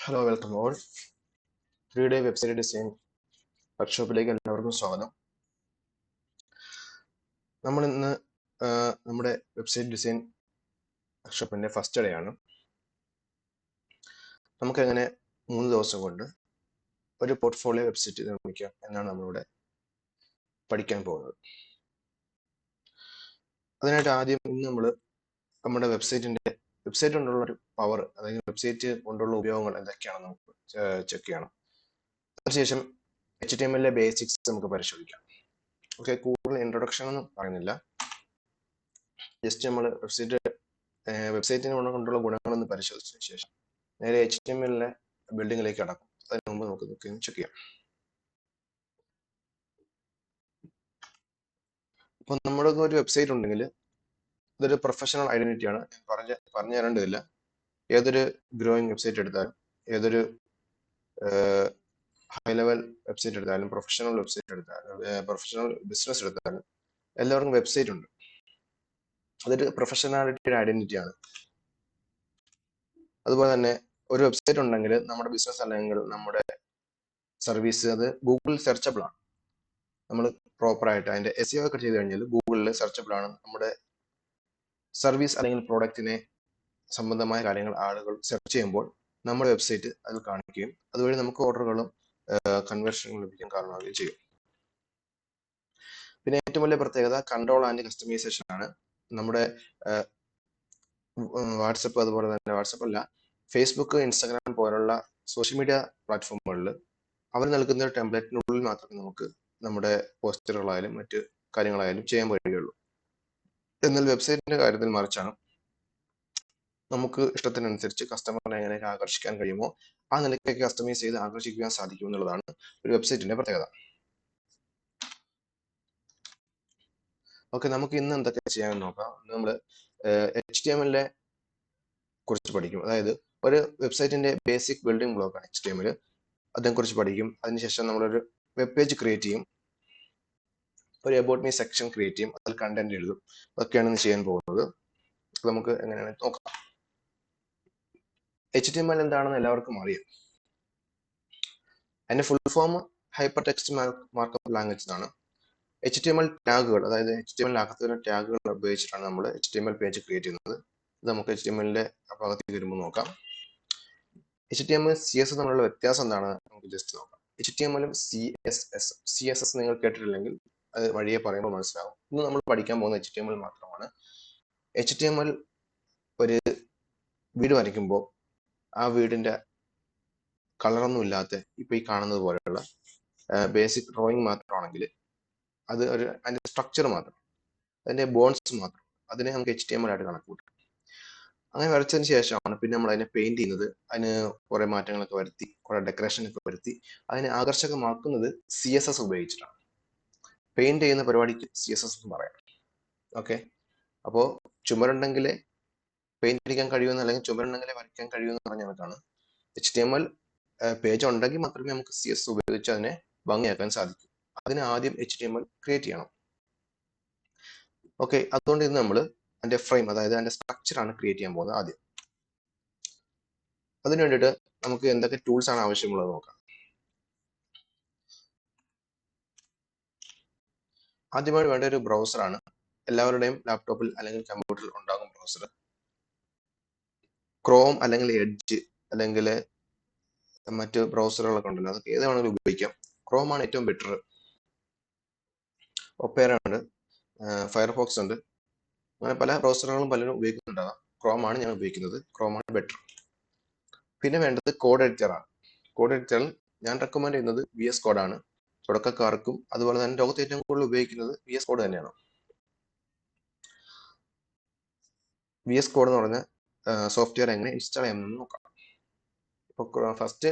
Hello welcome all 3-day website design വർക്ക്ഷോപ്പിലേക്ക് എല്ലാവർക്കും സ്വാഗതം. നമ്മൾ ഇന്ന് നമ്മുടെ വെബ്സൈറ്റ് ഡിസൈൻ വർക്ക്ഷോപ്പിന്റെ ഫസ്റ്റ് ഡേ ആണ്. നമുക്ക് എങ്ങനെ 3 ദിവസം കൊണ്ട് ഒരു പോർട്ട്ഫോളിയോ വെബ്സൈറ്റ് നിർമ്മിക്കാം എന്നാണ് നമ്മളിവിടെ പഠിക്കാൻ പോകുന്നത്. അതിനായിട്ട് ആദ്യം ഇന്ന് നമ്മൾ നമ്മുടെ വെബ്സൈറ്റ് കൊണ്ടുള്ള ഒരു പവർ, അതായത് വെബ്സൈറ്റ് കൊണ്ടുള്ള ഉപയോഗങ്ങൾ എന്തൊക്കെയാണെന്ന് നമുക്ക് ചെക്ക് ചെയ്യണം. അതിനുശേഷം HTML ബേസിക്സ് നമുക്ക് പരിശോധിക്കാം. ഓക്കെ, കൂടുതൽ ഇൻട്രൊഡക്ഷൻ ഒന്നും പറയുന്നില്ല. ജസ്റ്റ് നമ്മൾ വെബ്സൈറ്റിനെ കൊണ്ടുള്ള ഗുണങ്ങളൊന്ന് പരിശോധിച്ചതിന് ശേഷം നേരെ HTML ബിൽഡിങ്ങിലേക്ക് കടക്കും. അതിന് മുമ്പ് നമുക്ക് ചെക്ക് ചെയ്യാം. ഇപ്പൊ നമ്മുടെ ഒരു വെബ്സൈറ്റ് ഉണ്ടെങ്കിൽ ഇതൊരു പ്രൊഫഷണൽ ഐഡന്റിറ്റിയാണ്. പറഞ്ഞു തരേണ്ടതില്ല. ഏതൊരു ഗ്രോയിങ് വെബ്സൈറ്റ് എടുത്താലും, ഏതൊരു ഹൈ ലെവൽ വെബ്സൈറ്റ് എടുത്താലും, പ്രൊഫഷണൽ വെബ്സൈറ്റ് എടുത്താലും, പ്രൊഫഷണൽ ബിസിനസ് എടുത്താലും എല്ലാവർക്കും വെബ്സൈറ്റ് ഉണ്ട്. അതൊരു പ്രൊഫഷണാലിറ്റിയുടെ ഐഡന്റിറ്റിയാണ്. അതുപോലെ തന്നെ ഒരു വെബ്സൈറ്റ് ഉണ്ടെങ്കിൽ നമ്മുടെ ബിസിനസ് അല്ലെങ്കിൽ നമ്മുടെ സർവീസ് അത് ഗൂഗിൾ സെർച്ചബിൾ ആണ്. നമ്മൾ പ്രോപ്പറായിട്ട് അതിന്റെ SEO ഒക്കെ ചെയ്ത് കഴിഞ്ഞാൽ ഗൂഗിളിൽ സെർച്ചബിൾ ആണ്. നമ്മുടെ സർവീസ് അല്ലെങ്കിൽ പ്രോഡക്റ്റിനെ സംബന്ധമായ കാര്യങ്ങൾ ആളുകൾ സെർച്ച് ചെയ്യുമ്പോൾ നമ്മുടെ വെബ്സൈറ്റ് അതിൽ കാണിക്കുകയും അതുവഴി നമുക്ക് ഓർഡറുകളും കൺവേർഷനും ലഭിക്കാൻ കാരണമാവുകയും ചെയ്യും. പിന്നെ ഏറ്റവും വലിയ പ്രത്യേകത കൺട്രോൾ ആൻഡ് കസ്റ്റമൈസേഷൻ ആണ്. നമ്മുടെ വാട്സപ്പ്, അതുപോലെ തന്നെ വാട്സപ്പ് അല്ല, ഫേസ്ബുക്ക്, ഇൻസ്റ്റാഗ്രാം പോലുള്ള സോഷ്യൽ മീഡിയ പ്ലാറ്റ്ഫോമുകളിൽ അവർ നൽകുന്ന ടെംപ്ലേറ്റിനുള്ളിൽ മാത്രമേ നമുക്ക് നമ്മുടെ പോസ്റ്ററുകളായാലും മറ്റ് കാര്യങ്ങളായാലും ചെയ്യാൻ കഴിയുള്ളൂ. എന്നാൽ വെബ്സൈറ്റിന്റെ കാര്യത്തിൽ മറിച്ചാണ്. നമുക്ക് ഇഷ്ടത്തിനനുസരിച്ച് കസ്റ്റമറിനെ എങ്ങനെയൊക്കെ ആകർഷിക്കാൻ കഴിയുമോ ആ നിലയ്ക്കൊക്കെ കസ്റ്റമൈസ് ചെയ്ത് ആകർഷിക്കാൻ സാധിക്കും എന്നുള്ളതാണ് ഒരു വെബ്സൈറ്റിന്റെ പ്രത്യേകത. ഓക്കെ, നമുക്ക് ഇന്ന് എന്തൊക്കെ ചെയ്യാമെന്ന് നോക്കാം. നമ്മൾ HTML കുറിച്ച് പഠിക്കും. അതായത് ഒരു വെബ്സൈറ്റിന്റെ ബേസിക് ബിൽഡിംഗ് ബ്ലോക്കാണ് HTML. അതിനെക്കുറിച്ച് പഠിക്കും. അതിനുശേഷം നമ്മളൊരു വെബ് പേജ് ക്രിയേറ്റ് ചെയ്യും, ഒരു അബൌട്ട് മീ സെക്ഷൻ ക്രിയേറ്റ് ചെയ്യും, അതിൽ കണ്ടന്റ് എഴുതും. അതൊക്കെയാണ് ഇന്ന് ചെയ്യാൻ പോകുന്നത്. നമുക്ക് എങ്ങനെയാണ് നോക്കാം. HTML എന്താണെന്ന് എല്ലാവർക്കും അറിയാം. അതിന്റെ full form hyper text markup language എന്നാണ്. HTML ടാഗുകൾ, അതായത് HTML അകത്തുള്ള ടാഗുകൾ ഉപയോഗിച്ചിട്ടാണ് നമ്മൾ HTML പേജ് ക്രിയേറ്റ് ചെയ്യുന്നത്. ഇത് നമുക്ക് HTML ഭാഗത്തേക്ക് വരുമ്പോൾ നോക്കാം. HTML CSS തമ്മിലുള്ള വ്യത്യാസം എന്താണെന്ന് നമുക്ക് ജസ്റ്റ് നോക്കാം. HTML CSS നിങ്ങൾ കേട്ടിട്ടില്ലെങ്കിൽ അത് വഴിയെ പറയുമ്പോൾ മനസ്സിലാവും. ഇന്ന് നമ്മൾ പഠിക്കാൻ പോകുന്ന HTML മാത്രമാണ്. HTML ഒരു വീട് വരയ്ക്കുമ്പോൾ ആ വീടിന്റെ കളറൊന്നും ഇല്ലാത്ത ഇപ്പൊ ഈ കാണുന്നത് പോലെയുള്ള ബേസിക് ഡ്രോയിങ് മാത്രമാണെങ്കിൽ അത് അതിന്റെ സ്ട്രക്ചർ മാത്രം, അതിന്റെ ബോൺസ് മാത്രം, അതിനെ നമുക്ക് HTML ആയിട്ട് കണക്കൂട്ടാം. അങ്ങനെ വരച്ചതിന് ശേഷമാണ് പിന്നെ നമ്മൾ അതിനെ പെയിന്റ് ചെയ്യുന്നത്. അതിന് കുറെ മാറ്റങ്ങളൊക്കെ വരുത്തി, കുറെ ഡെക്കറേഷൻ ഒക്കെ വരുത്തി അതിനെ ആകർഷകമാക്കുന്നത് CSS ഉപയോഗിച്ചിട്ടാണ്. പെയിന്റ് ചെയ്യുന്ന പരിപാടിക്ക് CSS എന്ന് പറയാം. ഓക്കെ, അപ്പോ ചുമരുണ്ടെങ്കിലേ പെയിന്റ് അടിക്കാൻ കഴിയുമെന്ന്, അല്ലെങ്കിൽ ചുമരുണ്ടെങ്കിലേ വരയ്ക്കാൻ കഴിയുമെന്ന് പറഞ്ഞ കണക്കാണ്. HTML പേജ് ഉണ്ടെങ്കിൽ മാത്രമേ നമുക്ക് CSS ഉപയോഗിച്ച് അതിനെ ഭംഗിയാക്കാൻ സാധിക്കൂ. അതിന് ആദ്യം HTML ക്രിയേറ്റ് ചെയ്യണം. ഓക്കെ, അതുകൊണ്ട് ഇന്ന് നമ്മൾ അതിന്റെ ഫ്രെയിം, അതായത് അതിന്റെ സ്ട്രക്ചർ ആണ് ക്രിയേറ്റ് ചെയ്യാൻ പോകുന്നത് ആദ്യം. അതിന് വേണ്ടിയിട്ട് നമുക്ക് എന്തൊക്കെ ടൂൾസ് ആണ് ആവശ്യമുള്ളത് നോക്കാം. ആദ്യമായി വേണ്ട ഒരു ബ്രൗസറാണ്. എല്ലാവരുടെയും ലാപ്ടോപ്പിൽ അല്ലെങ്കിൽ കമ്പ്യൂട്ടറിൽ ഉണ്ടാകും ബ്രൗസർ. ക്രോം അല്ലെങ്കിൽ എഡ്ജ് അല്ലെങ്കിൽ മറ്റ് ബ്രൗസറുകളൊക്കെ ഉണ്ടല്ലോ, അതൊക്കെ ഏത് വേണമെങ്കിലും ഉപയോഗിക്കാം. ക്രോം ആണ് ഏറ്റവും ബെറ്റർ. ഒപ്പേറ ഉണ്ട്, ഫയർഫോക്സ് ഉണ്ട്, അങ്ങനെ പല ബ്രൗസറുകളും പലരും ഉപയോഗിക്കുന്നുണ്ടാകാം. ക്രോം ആണ് ഞാൻ ഉപയോഗിക്കുന്നത്. ക്രോം ആണ് ബെറ്റർ. പിന്നെ വേണ്ടത് കോഡ് എഡിറ്റർ ആണ്. കോഡ് എഡിറ്ററിൽ ഞാൻ റെക്കമെൻഡ് ചെയ്യുന്നത് VS കോഡ് ആണ്. തുടക്കക്കാർക്കും അതുപോലെ തന്നെ ലോകത്ത് ഏറ്റവും കൂടുതൽ ഉപയോഗിക്കുന്നത് VS കോഡ് തന്നെയാണ്. VS കോഡ് എന്ന് പറഞ്ഞ സോഫ്റ്റ്വെയർ എങ്ങനെ ഇൻസ്റ്റാൾ ചെയ്യാമെന്ന് നോക്കാം. ഇപ്പോൾ ഫസ്റ്റ്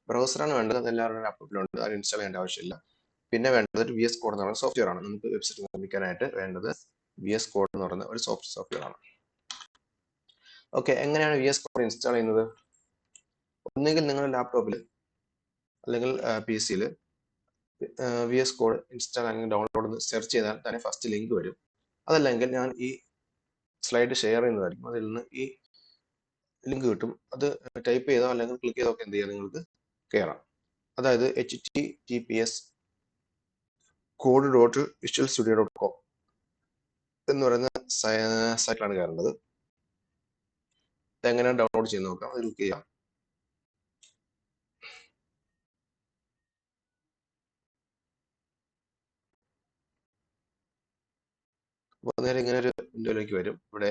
ബ്രൗസറാണ് വേണ്ടത്. അത് എല്ലാവരുടെ ലാപ്ടോപ്പിലുണ്ട്, അത് ഇൻസ്റ്റാൾ ചെയ്യേണ്ട ആവശ്യമില്ല. പിന്നെ വേണ്ടത് ഒരു VS കോഡ് എന്ന് പറയുന്ന സോഫ്റ്റ്വെയർ ആണ്. നമുക്ക് വെബ്സൈറ്റ് നിർമ്മിക്കാനായിട്ട് വേണ്ടത് VS കോഡ് എന്ന് പറയുന്ന ഒരു സോഫ്റ്റ്വെയർ ആണ്. ഓക്കെ, എങ്ങനെയാണ് VS കോഡ് ഇൻസ്റ്റാൾ ചെയ്യുന്നത്? ഒന്നുകിൽ നിങ്ങളുടെ ലാപ്ടോപ്പിൽ അല്ലെങ്കിൽ PC-യിൽ VS കോഡ് ഇൻസ്റ്റാൾ അല്ലെങ്കിൽ ഡൗൺലോഡ് സെർച്ച് ചെയ്താൽ തന്നെ ഫസ്റ്റ് ലിങ്ക് വരും. അതല്ലെങ്കിൽ ഞാൻ ഈ സ്ലൈഡ് ഷെയർ ചെയ്യുന്നതായിരിക്കും. അതിൽ നിന്ന് ഈ ലിങ്ക് കിട്ടും. അത് ടൈപ്പ് ചെയ്തോ അല്ലെങ്കിൽ ക്ലിക്ക് ചെയ്തോ ഒക്കെ എന്ത് ചെയ്യാം, നിങ്ങൾക്ക് കയറാം. അതായത് https://code.visualstudio.com എന്ന് പറയുന്ന സൈറ്റിലാണ് കയറേണ്ടത്. ഇതെങ്ങനെ ഡൗൺലോഡ് ചെയ്ത് നോക്കാം. അത് ക്ലിക്ക് ചെയ്യാം. അപ്പോൾ നേരെ ഇങ്ങനെ ഒരു വിൻഡോയിലേക്ക് വരും. ഇവിടെ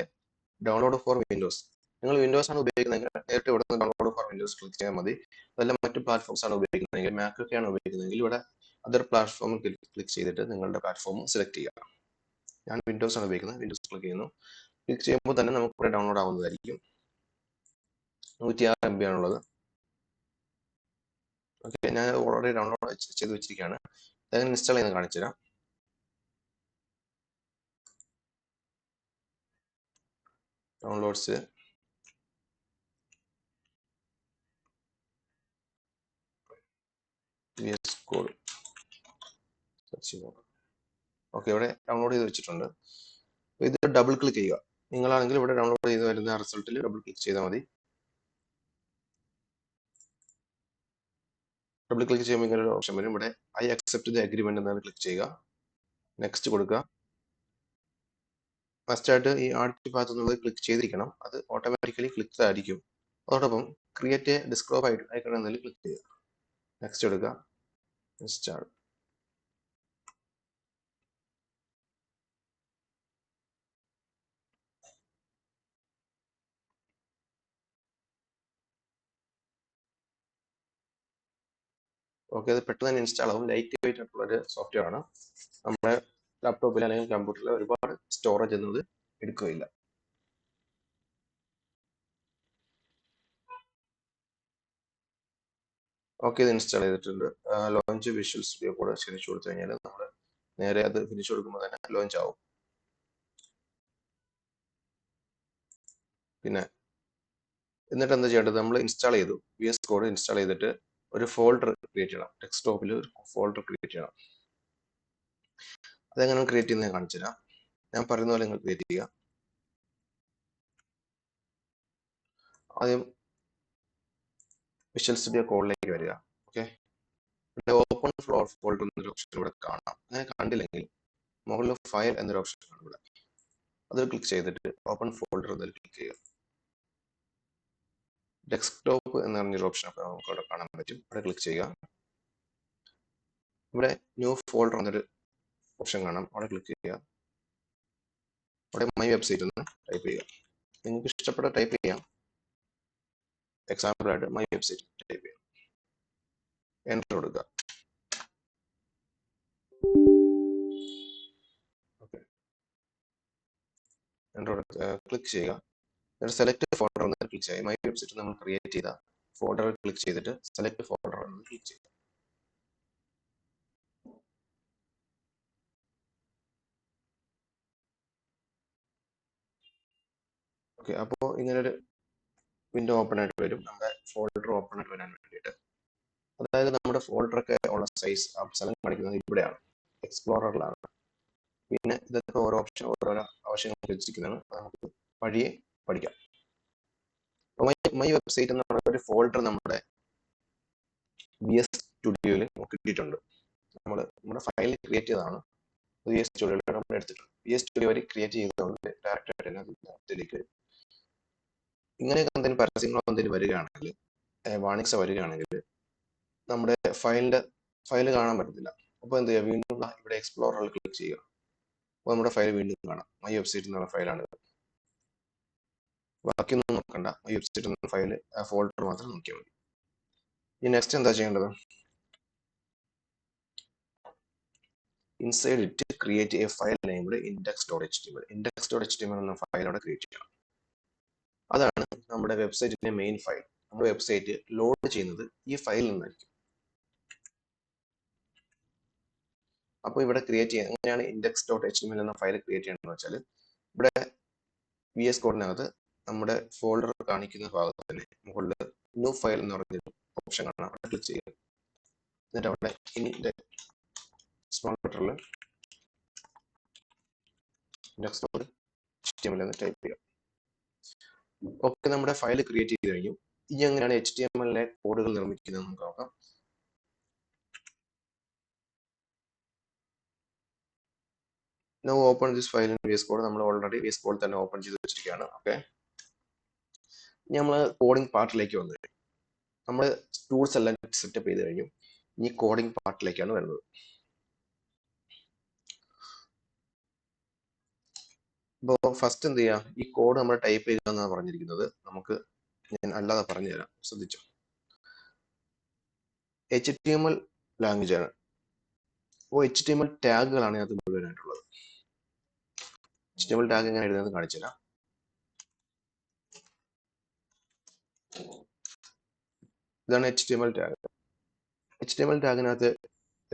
ഡൗൺലോഡ് ഫോർ വിൻഡോസ്. നിങ്ങൾ വിൻഡോസ് ആണ് ഉപയോഗിക്കുന്നതെങ്കിൽ നേരിട്ട് ഇവിടെ നിന്ന് ഡൗൺലോഡ് ഫോർ വിൻഡോസ് ക്ലിക്ക് ചെയ്യാൻ മതി. അതല്ല മറ്റു പ്ലാറ്റ്ഫോംസ് ആണ് ഉപയോഗിക്കുന്നതെങ്കിൽ, മാക് ഒക്കെ ആണ് ഉപയോഗിക്കുന്നതെങ്കിൽ ഇവിടെ അതർ പ്ലാറ്റ്ഫോമിൽ ക്ലിക്ക് ചെയ്തിട്ട് നിങ്ങളുടെ പ്ലാറ്റ്ഫോം സെലക്ട് ചെയ്യുക. ഞാൻ വിൻഡോസ് ആണ് ഉപയോഗിക്കുന്നത്. വിൻഡോസ് ക്ലിക്ക് ചെയ്യുന്നു. ക്ലിക്ക് ചെയ്യുമ്പോൾ തന്നെ നമുക്ക് ഇവിടെ ഡൗൺലോഡ് ആവുന്നതായിരിക്കും. 106 MB ആണുള്ളത്. ഓക്കെ, ഞാൻ ഓൾറെഡി ഡൗൺലോഡ് ചെയ്ത് വെച്ചിരിക്കുകയാണ്. അതെങ്ങനെ ഇൻസ്റ്റാൾ ചെയ്യുന്നത് കാണിച്ചു തരാം. ഡൗൺലോഡ്സ്, VS Code സെർച്ച് ചെയ്ത് നോക്കാം. ഓക്കെ, ഇവിടെ ഡൗൺലോഡ് ചെയ്ത് വെച്ചിട്ടുണ്ട്. ഇത് ഡബിൾ ക്ലിക്ക് ചെയ്യുക. നിങ്ങളാണെങ്കിൽ ഇവിടെ ഡൗൺലോഡ് ചെയ്ത് വരുന്ന റിസൾട്ടിൽ ഡബിൾ ക്ലിക്ക് ചെയ്താൽ മതി. ഡബിൾ ക്ലിക്ക് ചെയ്യുമ്പോൾ ഇങ്ങനെ ഒരു ഓപ്ഷൻ വരും. ഇവിടെ ഐ അക്സെപ്റ്റ് ദി അഗ്രിമെന്റ് എന്നാണ് ക്ലിക്ക് ചെയ്യുക. നെക്സ്റ്റ് കൊടുക്കുക. ഫസ്റ്റ് ആയിട്ട് ഈ ആഡ് ഭാഗത്ത് നിന്നുള്ളത് ക്ലിക്ക് ചെയ്തിരിക്കണം. അത് ഓട്ടോമാറ്റിക്കലി ക്ലിക്ക് ആയിരിക്കും. അതോടൊപ്പം ക്രിയേറ്റ് എ ഡെസ്ക്ടോപ്പ് ഐക്കൺ എന്നതിൽ ക്ലിക്ക് ചെയ്യുക. നെക്സ്റ്റ് എടുക്കുക. ഇൻസ്റ്റാൾ. ഓക്കെ, അത് പെട്ടെന്ന് തന്നെ ഇൻസ്റ്റാൾ ആവും. ലൈറ്റ് വെയിറ്റ് ആയിട്ടുള്ള ഒരു സോഫ്റ്റ്വെയർ ആണ്. നമ്മുടെ ലാപ്ടോപ്പിൽ അല്ലെങ്കിൽ കമ്പ്യൂട്ടറിൽ ഒരുപാട് സ്റ്റോറേജ് എന്നത് എടുക്കുകയില്ല. ഓക്കെ, ഇത് ഇൻസ്റ്റാൾ ചെയ്തിട്ടുണ്ട്. ലോഞ്ച് വിഷ്വൽ സ്റ്റുഡിയോ കൂടെ ക്ഷണിച്ചു കൊടുത്തു കഴിഞ്ഞാൽ നമ്മൾ നേരെ അത് ഫിനിഷ് കൊടുക്കുമ്പോൾ തന്നെ ലോഞ്ച് ആവും. പിന്നെ എന്നിട്ട് എന്താ ചെയ്യേണ്ടത്, നമ്മൾ ഇൻസ്റ്റാൾ ചെയ്തു, VS Code ഇൻസ്റ്റാൾ ചെയ്തിട്ട് ഒരു ഫോൾഡർ ക്രിയേറ്റ് ചെയ്യണം. ഡെസ്ക്ടോപ്പിൽ ഒരു ഫോൾഡർ ക്രിയേറ്റ് ചെയ്യണം. അതെങ്ങനെ ക്രിയേറ്റ് ചെയ്യുന്നത് കാണിച്ചു തരാം. ഞാൻ പറയുന്ന പോലെ നിങ്ങൾ ക്രിയേറ്റ് ചെയ്യുക. ആദ്യം വിഷ്വൽ സ്റ്റുഡിയോ കോഡിലേക്ക് വരിക. ഓക്കെ, ഇവിടെ ഓപ്പൺ ഫോൾഡർ എന്നൊരു ഓപ്ഷൻ ഇവിടെ കാണാം. അങ്ങനെ കണ്ടില്ലെങ്കിൽ മുകളിൽ ഫയൽ എന്നൊരു ഓപ്ഷൻ ആണ് ഇവിടെ. അത് ക്ലിക്ക് ചെയ്തിട്ട് ഓപ്പൺ ഫോൾഡർ എന്നതിൽ ക്ലിക്ക് ചെയ്യുക. ഡെസ്ക്ടോപ്പ് എന്ന് പറഞ്ഞൊരു ഓപ്ഷൻ നമുക്ക് അവിടെ കാണാൻ പറ്റും. അവിടെ ക്ലിക്ക് ചെയ്യുക. ഇവിടെ ന്യൂ ഫോൾഡർ എന്നൊരു ഓപ്ഷൻ കാണാം. അവിടെ ക്ലിക്ക് ചെയ്യുക. അവിടെ മൈ വെബ്സൈറ്റ് എന്ന് ടൈപ്പ് ചെയ്യുക. നിങ്ങൾക്ക് ഇഷ്ടപ്പെട്ട ടൈപ്പ് ചെയ്യാം. എക്സാമ്പിൾ ആയിട്ട് മൈ വെബ്സൈറ്റ് ടൈപ്പ് ചെയ്യാം. എൻ്റർ കൊടുക്കുക. എൻ്റർ ക്ലിക്ക് ചെയ്യുക. സെലക്ട് ഫോൾഡർ എന്ന് ക്ലിക്ക് ചെയ്യുക. മൈ വെബ്സൈറ്റ് നമ്മൾ ക്രിയേറ്റ് ചെയ്ത ഫോൾഡർ ക്ലിക്ക് ചെയ്തിട്ട് സെലക്ട് ഫോൾഡർ എന്ന് ക്ലിക്ക് ചെയ്യുക. ഓക്കെ, അപ്പോൾ ഇങ്ങനൊരു വിൻഡോ ഓപ്പൺ ആയിട്ട് വരും. നമ്മുടെ ഫോൾഡർ ഓപ്പൺ ആയിട്ട് വരാൻ വേണ്ടിയിട്ട്. അതായത് നമ്മുടെ ഫോൾഡറൊക്കെ ഉള്ള സൈസ് സ്ഥലം കാണിക്കുന്നത് ഇവിടെയാണ്, എക്സ്പ്ലോററിലാണ്. പിന്നെ ഇതൊക്കെ ഓരോ ഓപ്ഷൻ ഓരോരോ ആവശ്യങ്ങൾ വെച്ചിരിക്കുന്നതാണ്. നമുക്ക് വഴിയെ പഠിക്കാം. മൈ വെബ്സൈറ്റ് എന്ന് പറയുന്ന ഒരു ഫോൾഡർ നമ്മുടെ VS സ്റ്റുഡിയോയിൽ കിട്ടിയിട്ടുണ്ട്. നമ്മുടെ ഫയൽ ക്രിയേറ്റ് ചെയ്തതാണ്. VS സ്റ്റുഡിയോയിൽ നമ്മൾ എടുത്തിട്ടുണ്ട്. VS സ്റ്റുഡിയോ വഴി ക്രിയേറ്റ് ചെയ്തതുകൊണ്ട് ഡയറക്റ്റ് ആയിട്ട് തന്നെ അതിലേക്ക് ഇങ്ങനെയൊക്കെ എന്തെങ്കിലും പരസ്യങ്ങളോ എന്തെങ്കിലും വരികയാണെങ്കിൽ, വാണിങ്സ് വരികയാണെങ്കിൽ നമ്മുടെ ഫയൽ കാണാൻ പറ്റത്തില്ല. അപ്പോൾ എന്ത് ചെയ്യുക, വീണ്ടും ഇവിടെ എക്സ്പ്ലോററിൽ ക്ലിക്ക് ചെയ്യുക. അപ്പോൾ നമ്മുടെ ഫയൽ വീണ്ടും കാണാം. മൈ വെബ്സൈറ്റ് എന്നുള്ള ഫയലാണ്. ബാക്കിയൊന്നും നോക്കണ്ട. മൈ വെബ്സൈറ്റ് എന്ന ഫയൽ ഫോൾഡർ മാത്രം നോക്കിയാൽ മതി. ഇനി നെക്സ്റ്റ് എന്താ ചെയ്യേണ്ടത്, inside it create A file named index.html. index.html എന്ന ഫയൽ അവിടെ ക്രിയേറ്റ് ചെയ്യണം. അതാണ് നമ്മുടെ വെബ്സൈറ്റിന്റെ മെയിൻ ഫയൽ. നമ്മുടെ വെബ്സൈറ്റ് ലോഡ് ചെയ്യുന്നത് ഈ ഫയലിൽ നിന്നായിരിക്കും. അപ്പോൾ ഇവിടെ ക്രിയേറ്റ് ചെയ്യാൻ എങ്ങനെയാണ് index.html എന്ന ഫയൽ ക്രിയേറ്റ് ചെയ്യണമെന്ന് വെച്ചാൽ, ഇവിടെ VS കോഡിനകത്ത് നമ്മുടെ ഫോൾഡർ കാണിക്കുന്ന ഭാഗത്ത് തന്നെ മുകളിൽ ന്യൂ ഫയൽ എന്ന് പറഞ്ഞൊരു ഓപ്ഷൻ കാണാം. അവിടെ ക്ലിക്ക് ചെയ്യുക. എന്നിട്ട് അവിടെ സ്മോൾ ലെറ്ററിൽ index.html എന്ന് ടൈപ്പ് ചെയ്യുക. ഓക്കെ, നമ്മുടെ ഫയൽ ക്രിയേറ്റ് ചെയ്ത് കഴിഞ്ഞു. ഇനി എങ്ങനെയാണ് HTML കോഡുകൾ നിർമ്മിക്കുന്നത് നമുക്ക് നോക്കാം. Now open this file in VS Code. നമ്മൾ ഓൾറെഡി VS Code തന്നെ ഓപ്പൺ ചെയ്ത് വെച്ചിരിക്കുകയാണ്. ഓക്കെ, ഇനി നമ്മൾ കോഡിംഗ് പാർട്ടിലേക്ക് വന്നു. നമ്മൾ ടൂൾസ് എല്ലാം സെറ്റപ്പ് ചെയ്ത് കഴിഞ്ഞു. ഇനി കോഡിംഗ് പാർട്ടിലേക്കാണ് വരുന്നത്. അപ്പോൾ ഫസ്റ്റ് എന്ത് ചെയ്യുക, ഈ കോഡ് നമ്മൾ ടൈപ്പ് ചെയ്യുക എന്നാണ് പറഞ്ഞിരിക്കുന്നത്. നമുക്ക് ഞാൻ അല്ലാതെ പറഞ്ഞു തരാം, ശ്രദ്ധിച്ചു. HTML ലാംഗ്വേജ് ആണ്. അപ്പോൾ HTML ടാഗുകളാണ് അതിനകത്ത് മുഴുവനായിട്ടുള്ളത്. HTML ടാഗ് എങ്ങനെ എഴുതുന്നത് കാണിച്ചു തരാം. ഇതാണ് HTML ടാഗ്. HTML ടാഗിനകത്ത്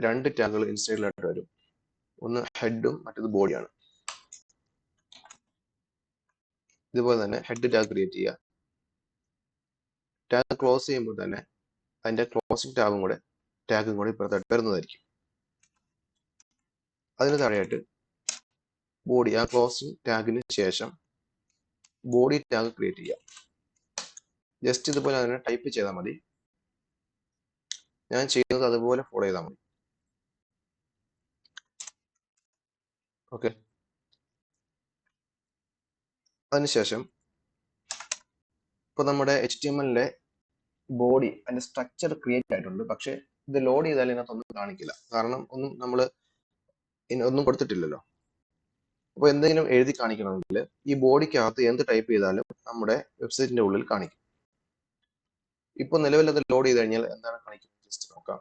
രണ്ട് ടാഗുകൾ ഇൻസൈഡിലായിട്ട് വരും. ഒന്ന് ഹെഡും മറ്റേത് ബോഡിയാണ്. ഇതുപോലെ തന്നെ ഹെഡ് ടാഗ് ക്രിയേറ്റ് ചെയ്യുക. ടാഗ് ക്ലോസ് ചെയ്യുമ്പോൾ തന്നെ അതിന്റെ ക്ലോസിംഗ് ടാഗും കൂടെ ഇപ്പുറത്തായിട്ട് വരുന്നതായിരിക്കും. അതിന് താഴെയായിട്ട് ബോഡി, ആ ക്ലോസിംഗ് ടാഗിന് ശേഷം ബോഡി ടാഗ് ക്രിയേറ്റ് ചെയ്യുക. ജസ്റ്റ് ഇതുപോലെ തന്നെ ടൈപ്പ് ചെയ്താൽ മതി. ഞാൻ ചെയ്യുന്നത് അതുപോലെ ഫോളോ ചെയ്താൽ മതി. ഓക്കെ, അതിനുശേഷം ഇപ്പൊ നമ്മുടെ HTML ബോഡി അതിന്റെ സ്ട്രക്ചർ ക്രിയേറ്റ് ആയിട്ടുണ്ട്. പക്ഷെ ഇത് ലോഡ് ചെയ്താൽ ഇതിനകത്തൊന്നും കാണിക്കില്ല, കാരണം നമ്മൾ ഒന്നും കൊടുത്തിട്ടില്ലല്ലോ. അപ്പോൾ എന്തെങ്കിലും എഴുതി കാണിക്കണമെങ്കിൽ ഈ ബോഡിക്കകത്ത് എന്ത് ടൈപ്പ് ചെയ്താലും നമ്മുടെ വെബ്സൈറ്റിന്റെ ഉള്ളിൽ കാണിക്കും. ഇപ്പൊ നിലവിൽ അത് ലോഡ് ചെയ്ത് കഴിഞ്ഞാൽ എന്താണ് കാണിക്കുന്നത് ജസ്റ്റ് നോക്കാം.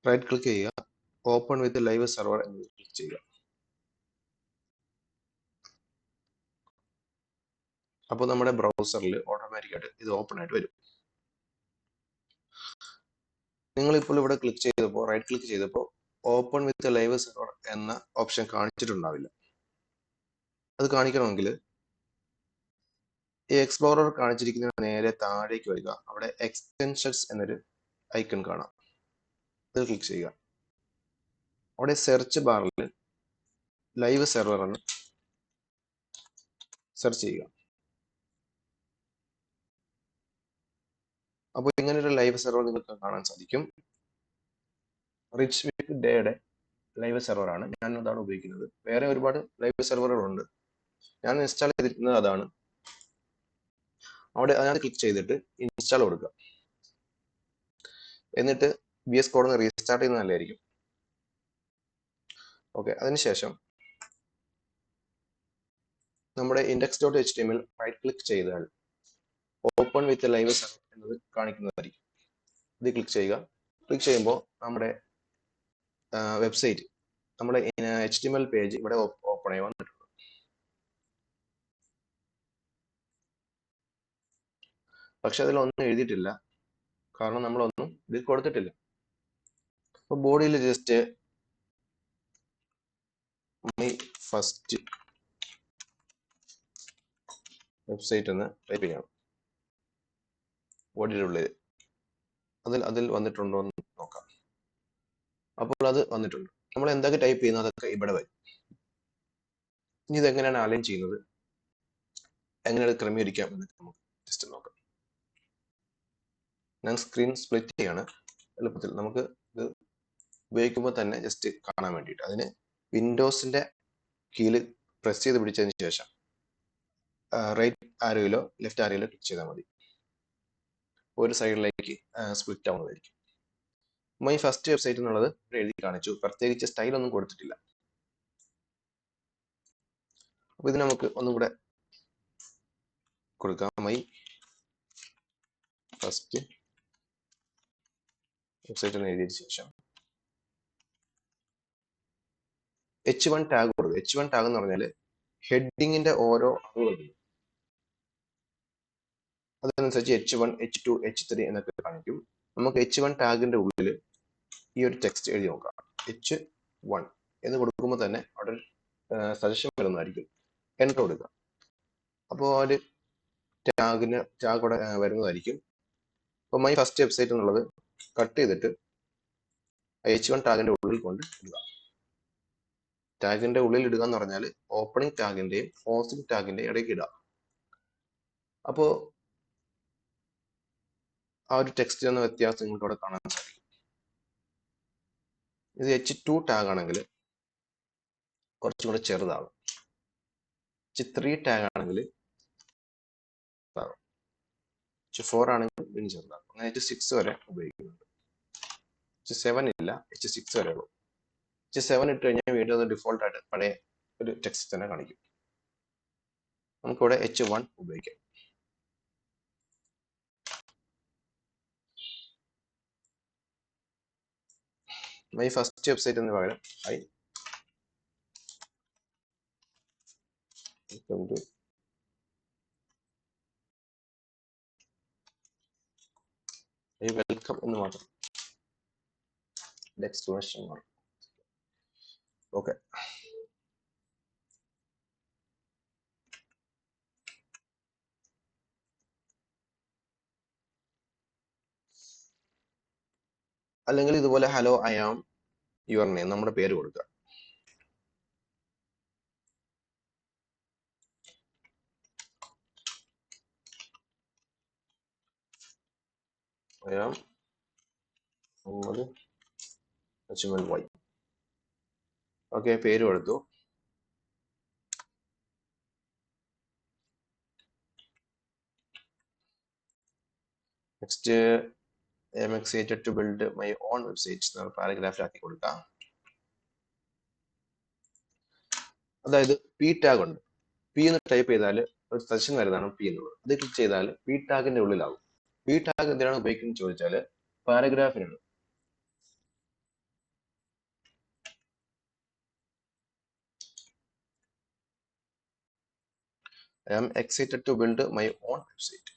റൈറ്റ് ക്ലിക്ക് ചെയ്യുക, ഓപ്പൺ വിത്ത് ലൈവ് സെർവർ എന്ന് ക്ലിക്ക് ചെയ്യുക. അപ്പോൾ നമ്മുടെ ബ്രൗസറിൽ ഓട്ടോമാറ്റിക്കായിട്ട് ഇത് ഓപ്പൺ ആയിട്ട് വരും. നിങ്ങൾ ഇപ്പോൾ ഇവിടെ ക്ലിക്ക് ചെയ്തപ്പോൾ, റൈറ്റ് ക്ലിക്ക് ചെയ്തപ്പോൾ ഓപ്പൺ വിത്ത് ലൈവ് സെർവർ എന്ന ഓപ്ഷൻ കാണിച്ചിട്ടുണ്ടാവില്ല. അത് കാണിക്കണമെങ്കിൽ ഈ എക്സ്പ്ലോറർ കാണിച്ചിരിക്കുന്ന നേരെ താഴേക്ക് വരിക. അവിടെ എക്സ്റ്റൻഷൻസ് എന്നൊരു ഐക്കൺ കാണാം, അത് ക്ലിക്ക് ചെയ്യുക. അവിടെ സെർച്ച് ബാറിൽ ലൈവ് സെർവർ എന്ന് സെർച്ച് ചെയ്യുക. അപ്പോൾ ഇങ്ങനെ ഒരു ലൈവ് സെർവർ നിങ്ങൾക്ക് കാണാൻ സാധിക്കും. റിച്ച് വിത്ത് ഡേയുടെ ലൈവ് സെർവർ ആണ്, ഞാൻ അതാണ് ഉപയോഗിക്കുന്നത്. വേറെ ഒരുപാട് ലൈവ് സെർവറുകളുണ്ട്, ഞാൻ ഇൻസ്റ്റാൾ ചെയ്തിരിക്കുന്നത് അതാണ്. അവിടെ അതിനകത്ത് ക്ലിക്ക് ചെയ്തിട്ട് ഇൻസ്റ്റാൾ കൊടുക്കുക. എന്നിട്ട് VS Code റീസ്റ്റാർട്ട് ചെയ്യുന്നത് നല്ലതായിരിക്കും. ഓക്കെ, അതിനുശേഷം നമ്മുടെ index.html റൈറ്റ് ക്ലിക്ക് ചെയ്താൽ ഓപ്പൺ വിത്ത് ലൈവ് സെർവർ എന്നത് കാണിക്കുന്നതായിരിക്കും. ഇത് ക്ലിക്ക് ചെയ്യുക. ക്ലിക്ക് ചെയ്യുമ്പോൾ നമ്മുടെ വെബ്സൈറ്റ്, നമ്മുടെ HTML പേജ് ഇവിടെ ഓപ്പൺ ആയി വന്നിട്ടുണ്ട്. പക്ഷെ അതിലൊന്നും എഴുതിയിട്ടില്ല, കാരണം നമ്മളൊന്നും ഇതിൽ കൊടുത്തിട്ടില്ല. അപ്പൊ ബോഡിയിൽ ജസ്റ്റ് മൈ ഫസ്റ്റ് വെബ്സൈറ്റ് എന്ന് ടൈപ്പ് ചെയ്യണം. ബോഡിയിലുള്ളിൽ അതിൽ വന്നിട്ടുണ്ടോ എന്ന് നോക്കാം. അപ്പോൾ അത് വന്നിട്ടുണ്ട്. നമ്മൾ എന്തൊക്കെ ടൈപ്പ് ചെയ്യുന്നത് അതൊക്കെ ഇവിടെ വരും. ഇനി ഇതെങ്ങനെയാണ് അലൈൻ ചെയ്യുന്നത്, എങ്ങനെയാണ് ക്രമീകരിക്കാം എന്നൊക്കെ നമുക്ക് ജസ്റ്റ് നോക്കാം. ഞാൻ സ്ക്രീൻ സ്പ്ലിറ്റ് ചെയ്യാണ് എളുപ്പത്തിൽ നമുക്ക് ഇത് ഉപയോഗിക്കുമ്പോൾ തന്നെ ജസ്റ്റ് കാണാൻ വേണ്ടിയിട്ട്. അതിന് വിൻഡോസിന്റെ കീയിൽ പ്രസ് ചെയ്ത് പിടിച്ചതിന് ശേഷം റൈറ്റ് ആരോയിലോ ലെഫ്റ്റ് ആരോയിലോ ക്ലിക്ക് ചെയ്താൽ മതി. ഒരു സൈഡിലേക്ക് സ്പ്ലിറ്റ് ആവുന്നതായിരിക്കും. മൈ ഫസ്റ്റ് വെബ്സൈറ്റ് എന്നുള്ളത് എഴുതി കാണിച്ചു, പ്രത്യേകിച്ച് സ്റ്റൈലൊന്നും കൊടുത്തിട്ടില്ല. അപ്പൊ ഇത് നമുക്ക് ഒന്നും കൂടെ കൊടുക്കാം. മൈ ഫസ്റ്റ് വെബ്സൈറ്റ് എന്ന് എഴുതിയതിനു ശേഷം H1 ടാഗ് കൊടുക്കുക. H1 ടാഗ് എന്ന് പറഞ്ഞാൽ ഹെഡിങ്ങിന്റെ ഓരോ അളവുകളുണ്ട്, അതനുസരിച്ച് H1, H2, H3 എന്നൊക്കെ കാണിക്കും. നമുക്ക് H1 ടാഗിന്റെ ഉള്ളിൽ ഈ ഒരു ടെക്സ്റ്റ് എഴുതി നോക്കാം. H1 എന്ന് കൊടുക്കുമ്പോൾ തന്നെ അവിടെ ഒരു സജഷൻ വരുന്നതായിരിക്കും. എൻ്റർ കൊടുക്കുക. അപ്പോൾ ഒരു ടാഗ് കൂടെ വരുന്നതായിരിക്കും. അപ്പോൾ മൈ ഫസ്റ്റ് വെബ്സൈറ്റ് എന്നുള്ളത് കട്ട് ചെയ്തിട്ട് H1 ടാഗിന്റെ ഉള്ളിൽ കൊണ്ട് ഇടുക. ടാഗിന്റെ ഉള്ളിൽ ഇടുക എന്ന് പറഞ്ഞാൽ ഓപ്പണിംഗ് ടാഗിന്റെയും ക്ലോസിംഗ് ടാഗിന്റെയും ഇടയ്ക്ക് ഇടുക. അപ്പോൾ ആ ഒരു ടെക്സ്റ്റ് എന്ന വ്യത്യാസം നിങ്ങൾക്ക് അവിടെ കാണാൻ സാധിക്കും. ഇത് H2 ടാഗ് ആണെങ്കിൽ കുറച്ചും കൂടെ ചെറുതാകും. H3 ടാഗ് ആണെങ്കിൽ H4 ആണെങ്കിൽ ഇനി ചെറുതാകും. അങ്ങനെ H6 വരെ ഉപയോഗിക്കുന്നുണ്ട്. H7 ഇല്ല, H6 വരെ ഉള്ളൂ. H7 ഇട്ട് കഴിഞ്ഞാൽ വീണ്ടും അത് ഡിഫോൾട്ട് ആയിട്ട് പഴയ ഒരു ടെക്സ്റ്റ് തന്നെ കാണിക്കും. നമുക്കിവിടെ H1 ഉപയോഗിക്കാം. മൈ ഫസ്റ്റ് വെബ്സൈറ്റ് എന്ന് പകരം ഐ വെൽക്കം എന്ന് മാത്രം. Exclamation mark. ഓക്കെ. അല്ലെങ്കിൽ ഇതുപോലെ hello I am your name നമ്മുടെ പേര് കൊടുക്കുക. I am Muhammad Ajmal Y. Okay, പേര് കൊടുത്തു. Next I am excited to build my own website പാരഗ്രാഫിലാക്കി കൊടുക്കാം. അതായത് പി ടാഗ് ഉണ്ട്. പി എന്ന് ടൈപ്പ് ചെയ്താൽ ഒരു സെഷൻ വരുന്നതാണ് പി എന്നുള്ളത്. അത് ക്ലിക്ക് ചെയ്താൽ പി ടാഗിന്റെ ഉള്ളിലാവും. പി ടാഗ് എന്തിനാണ് ഉപയോഗിക്കുന്നത് ചോദിച്ചാൽ പാരഗ്രാഫിനാണ്. I am excited to build my own website.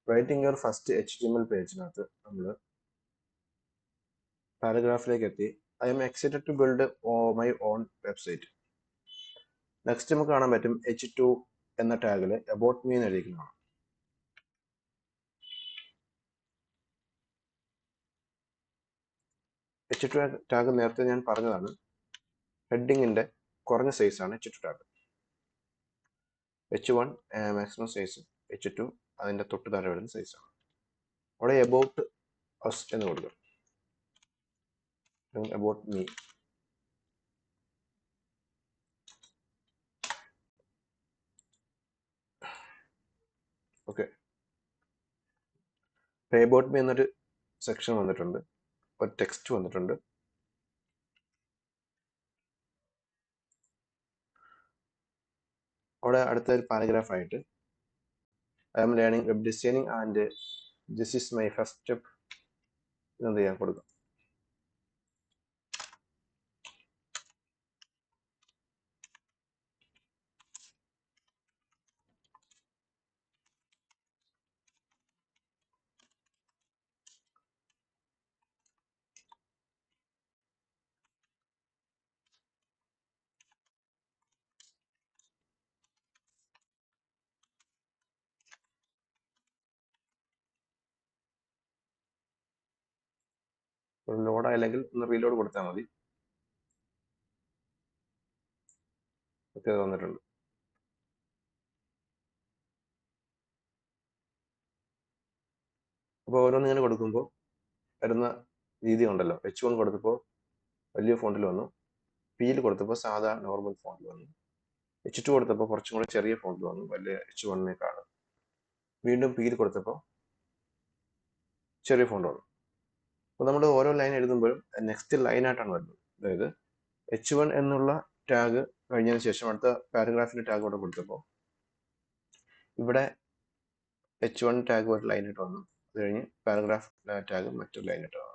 Writing your first HTML പേജിനകത്ത് നമ്മൾ പാരഗ്രാഫിലേക്ക് എത്തി. I am excited to build my own website. Next നമുക്ക് കാണാൻ പറ്റും H2 എന്ന ടാഗിൽ അബൌട്ട് മീ എന്ന് എഴുതിയിരിക്കുന്നതാണ്. H2 ടാഗ് നേരത്തെ ഞാൻ പറഞ്ഞതാണ്, ഹെഡിങ്ങിന്റെ കുറഞ്ഞ സൈസാണ് H2 tag. H1 maximum size, H2 അതിന്റെ തൊട്ട് താഴെ വരുന്ന സൈസാണ്. അവിടെ അബൌട്ട് അസ് എന്ന് കൊടുക്കുക. About me. Okay, about me എന്നൊരു സെക്ഷൻ വന്നിട്ടുണ്ട്, ഒരു ടെക്സ്റ്റ് വന്നിട്ടുണ്ട്. അവിടെ അടുത്ത ഒരു പാരഗ്രാഫ് ആയിട്ട് I am learning web designing and this is my first step എന്ന് ചെയ്യാൻ കൊടുക്കാം. ലോഡ് ആയില്ലെങ്കിൽ ഒന്ന് റീലോഡ് കൊടുത്താൽ മതി. ഒക്കെ വന്നിട്ടുണ്ട്. അപ്പോൾ ഓരോന്ന് ഇങ്ങനെ കൊടുക്കുമ്പോൾ വരുന്ന രീതി ഉണ്ടല്ലോ. H1 കൊടുത്തപ്പോൾ വലിയ ഫോണ്ടിൽ വന്നു, പിയിൽ കൊടുത്തപ്പോൾ സാധാ നോർമൽ ഫോണ്ടിൽ വന്നു, H2 കൊടുത്തപ്പോൾ കുറച്ചും കൂടെ ചെറിയ ഫോണ്ടിൽ വന്നു, വലിയ H1നേക്കാണ്. വീണ്ടും പിയിൽ കൊടുത്തപ്പോൾ ചെറിയ ഫോണ്ട് വന്നു. അപ്പോൾ നമ്മൾ ഓരോ ലൈൻ എഴുതുമ്പോഴും നെക്സ്റ്റ് ലൈനായിട്ടാണ് വരുന്നത്. അതായത് H1 എന്നുള്ള ടാഗ് കഴിഞ്ഞതിന് ശേഷം അടുത്ത പാരഗ്രാഫിന്റെ ടാഗ് കൂടെ കൊടുത്തപ്പോൾ ഇവിടെ h1 ടാഗ് ഒരു ലൈനായിട്ട് വന്നു. അത് കഴിഞ്ഞ് പാരഗ്രാഫ് ടാഗ് മറ്റൊരു ലൈനായിട്ട് വന്നു.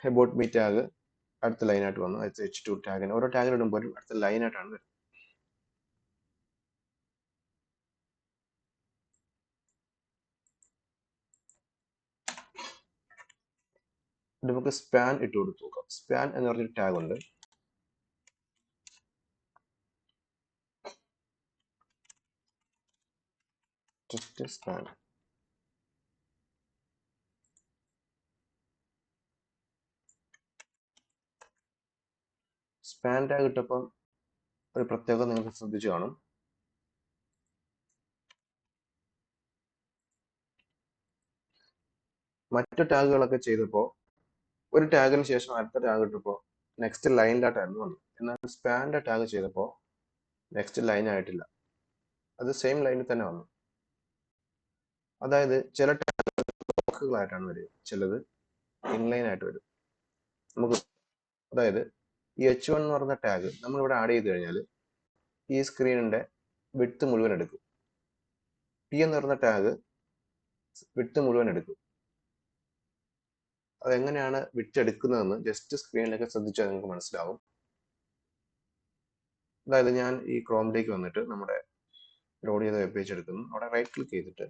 എബൌട്ട് മീ ടാഗ് അടുത്ത ലൈനായിട്ട് വന്നു. അടുത്ത h2 ടാഗിന് ഓരോ ടാഗിൽ ഇടുമ്പോഴും അടുത്ത ലൈനായിട്ടാണ് വരുന്നത്. നമുക്ക് സ്പാൻ ഇട്ട് കൊടുത്തു നോക്കാം. സ്പാൻ എന്ന് പറഞ്ഞൊരു ടാഗ് ഉണ്ട്. സ്പാൻ സ്പാൻ ടാഗ് ഇട്ടപ്പം ഒരു പ്രത്യേകത നിങ്ങൾക്ക് ശ്രദ്ധിച്ചു കാണും. മറ്റു ടാഗുകളൊക്കെ ചെയ്തപ്പോൾ ഒരു ടാഗിന് ശേഷം അടുത്ത ടാഗ് ഇട്ടപ്പോൾ നെക്സ്റ്റ് ലൈനിലായിട്ടായിരുന്നു വന്നത്. എന്നാൽ സ്പാൻ്റെ ടാഗ് ചെയ്തപ്പോൾ നെക്സ്റ്റ് ലൈൻ ആയിട്ടില്ല, അത് സെയിം ലൈനിൽ തന്നെ വന്നു. അതായത് ചില ടാഗുകളായിട്ടാണ് വരിക, ചിലത് ഇൻലൈൻ ആയിട്ട് വരും. നമുക്ക് അതായത് ഈ h1 എന്ന് പറയുന്ന ടാഗ് നമ്മൾ ഇവിടെ ആഡ് ചെയ്ത് കഴിഞ്ഞാൽ ഈ സ്ക്രീനിന്റെ വിഡ്ത്ത് മുഴുവൻ എടുക്കും. p എന്ന് പറയുന്ന ടാഗ് വിഡ്ത്ത് മുഴുവൻ എടുക്കും. അതെങ്ങനെയാണ് വിഡ്ത്ത് എടുക്കുന്നതെന്ന് ജസ്റ്റ് സ്ക്രീനിലൊക്കെ ശ്രദ്ധിച്ചാൽ നിങ്ങൾക്ക് മനസ്സിലാവും. അതായത് ഞാൻ ഈ ക്രോമിലേക്ക് വന്നിട്ട് നമ്മുടെ ലോഡ് ചെയ്ത വെബ് പേജ് എടുക്കുന്നു. അവിടെ റൈറ്റ് ക്ലിക്ക് ചെയ്തിട്ട്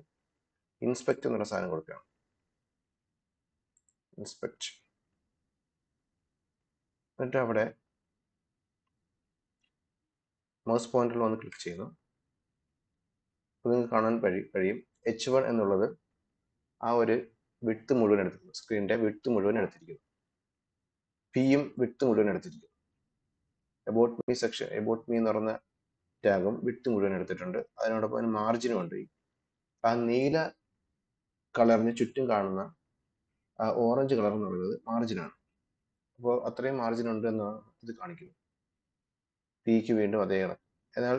ഇൻസ്പെക്ട് എന്നുള്ള സാധനം കൊടുക്കുകയാണ്. ഇൻസ്പെക്ട്, എന്നിട്ട് അവിടെ മൗസ് പോയിന്റിൽ വന്ന് ക്ലിക്ക് ചെയ്യുന്നു. അപ്പോൾ നിങ്ങൾക്ക് കാണാൻ കഴിയും h1 എന്നുള്ളത് ആ ഒരു വിഡ്ത്ത് മുഴുവൻ എടുത്തിരിക്കുന്നു. സ്ക്രീനിന്റെ വിഡ്ത്ത് മുഴുവൻ എടുത്തിരിക്കുന്നു. പിയും വിഡ്ത്ത് മുഴുവൻ എടുത്തിരിക്കുന്നു. About me section, about me എന്ന് പറയുന്ന ടാഗും വിഡ്ത്ത് മുഴുവൻ എടുത്തിട്ടുണ്ട്. അതിനോടൊപ്പം മാർജിനും ഉണ്ട്. ആ നീല കളറിന് ചുറ്റും കാണുന്ന ആ ഓറഞ്ച് കളർ എന്ന് പറയുന്നത് മാർജിനാണ്. അപ്പോൾ അത്രയും മാർജിൻ ഉണ്ട് എന്നാണ് ഇത് കാണിക്കുന്നത്. പിക്ക് വീണ്ടും അതേ കണക്ക്. എന്നാൽ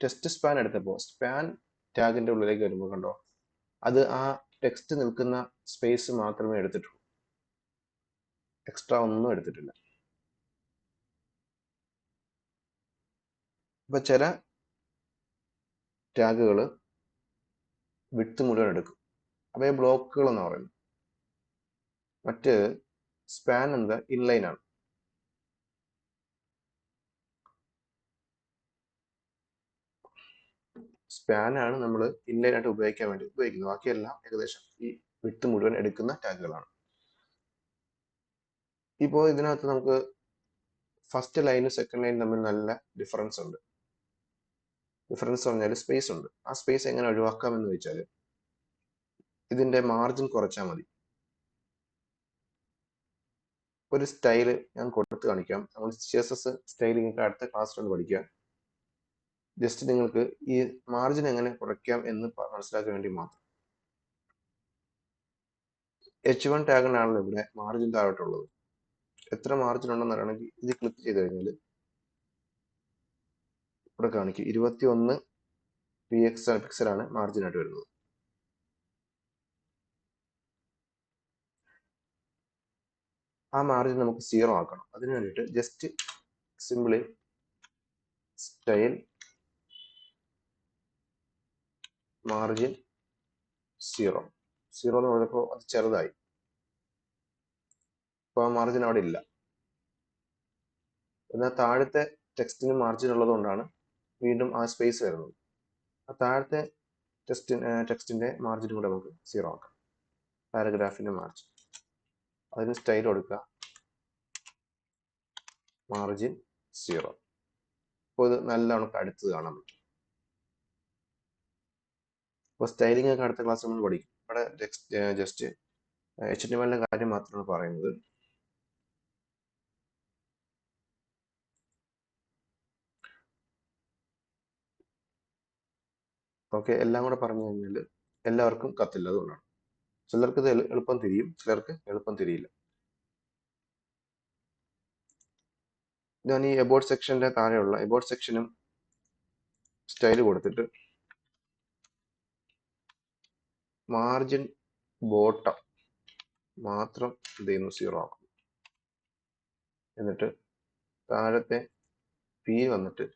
ടെക്സ്റ്റ് സ്പാൻ എടുത്തപ്പോൾ സ്പാൻ ടാഗിന്റെ ഉള്ളിലേക്ക് വരുമ്പോൾ കണ്ടോ, അത് ആ ടെക്സ്റ്റ് നിൽക്കുന്ന സ്പേസ് മാത്രമേ എടുത്തിട്ടുള്ളൂ, എക്സ്ട്രാ ഒന്നും എടുത്തിട്ടില്ല. ഇപ്പൊ ചില ടാഗുകൾ വിഡ്ത്ത് മുഴുവൻ എടുക്കും, അവയെ ബ്ലോക്കുകൾ എന്ന് പറയുന്നു. മറ്റ് സ്പാൻ എന്നത് ഇൻലൈൻ ആണ്. സ്പാൻ ആണ് നമ്മൾ ഇൻലൈൻ ആയിട്ട് ഉപയോഗിക്കാൻ വേണ്ടി ഉപയോഗിക്കുന്നത്. ബാക്കിയെല്ലാം ഏകദേശം ഈ വിഡ്ത്ത് മുഴുവൻ എടുക്കുന്ന ടാഗുകളാണ്. ഇപ്പോൾ ഇതിനകത്ത് നമുക്ക് ഫസ്റ്റ് ലൈനും സെക്കൻഡ് ലൈനും തമ്മിൽ നല്ല ഡിഫറൻസ് ഉണ്ട്. ഡിഫറൻസ് പറഞ്ഞാൽ സ്പേസ് ഉണ്ട്. ആ സ്പേസ് എങ്ങനെ ഒഴിവാക്കാം എന്ന് വെച്ചാൽ ഇതിന്റെ മാർജിൻ കുറച്ചാൽ മതി. ഒരു സ്റ്റൈല് ഞാൻ കൊടുത്ത് കാണിക്കാം. നമ്മൾ CSS സ്റ്റൈൽ നിങ്ങൾക്ക് അടുത്ത ക്ലാസ്സിലൊന്ന് പഠിക്കാം. ജസ്റ്റ് നിങ്ങൾക്ക് ഈ മാർജിൻ എങ്ങനെ കുറയ്ക്കാം എന്ന് മനസ്സിലാക്കാൻ വേണ്ടി മാത്രം. h1 ടാഗിനാണല്ലോ ഇവിടെ മാർജിൻ താഴോട്ടുള്ളത്. എത്ര മാർജിൻ ഉണ്ടെന്ന് അറിയണമെങ്കിൽ ഇത് ക്ലിക്ക് ചെയ്ത് കഴിഞ്ഞാൽ ഇവിടെ കാണിക്കും 21 പിക്സലാണ് മാർജിൻ ആയിട്ട് വരുന്നത്. ആ മാർജിൻ നമുക്ക് 0 ആക്കണം. അതിന് വേണ്ടിയിട്ട് ജസ്റ്റ് സിംപിളി സ്റ്റൈൽ മാർജിൻ 0 എന്ന് പറഞ്ഞപ്പോൾ അത് ചെറുതായി. അപ്പൊ ആ മാർജിൻ അവിടെ ഇല്ല. എന്നാൽ താഴത്തെ ടെക്സ്റ്റിന് മാർജിൻ ഉള്ളത് കൊണ്ടാണ് വീണ്ടും ആ സ്പേസ് വരുന്നത്. ആ താഴത്തെ ടെക്സ്റ്റിന്റെ മാർജിൻ കൂടെ നമുക്ക് 0 ആക്കാം. പാരഗ്രാഫിന്റെ മാർജിൻ, അതിന് സ്റ്റൈൽ കൊടുക്കുക, മാർജിൻ 0. അപ്പോൾ ഇത് നല്ല നമുക്ക് അടുത്ത് കാണാൻ പറ്റും. അപ്പോൾ സ്റ്റൈലിംഗ് ഒക്കെ അടുത്ത ക്ലാസ് നമ്മൾ പഠിക്കും. ഇവിടെ ജസ്റ്റ് HTML കാര്യം മാത്രമാണ് പറയുന്നത്. ഓക്കെ, എല്ലാം കൂടെ പറഞ്ഞു കഴിഞ്ഞാൽ എല്ലാവർക്കും കത്തില്ല. അതുകൊണ്ടാണ് ചിലർക്ക് ഇത് എളുപ്പം തിരിയും, ചിലർക്ക് എളുപ്പം തിരിയില്ല. ഞാൻ ഈ എബൌട്ട് സെക്ഷന്റെ താഴെയുള്ള എബൌട്ട് സെക്ഷനും സ്റ്റൈൽ കൊടുത്തിട്ട് മാർജിൻ ബോട്ടം മാത്രം എന്ത് ചെയ്യുന്നു, 0 ആക്കും. എന്നിട്ട് താഴത്തെ P വന്നിട്ട്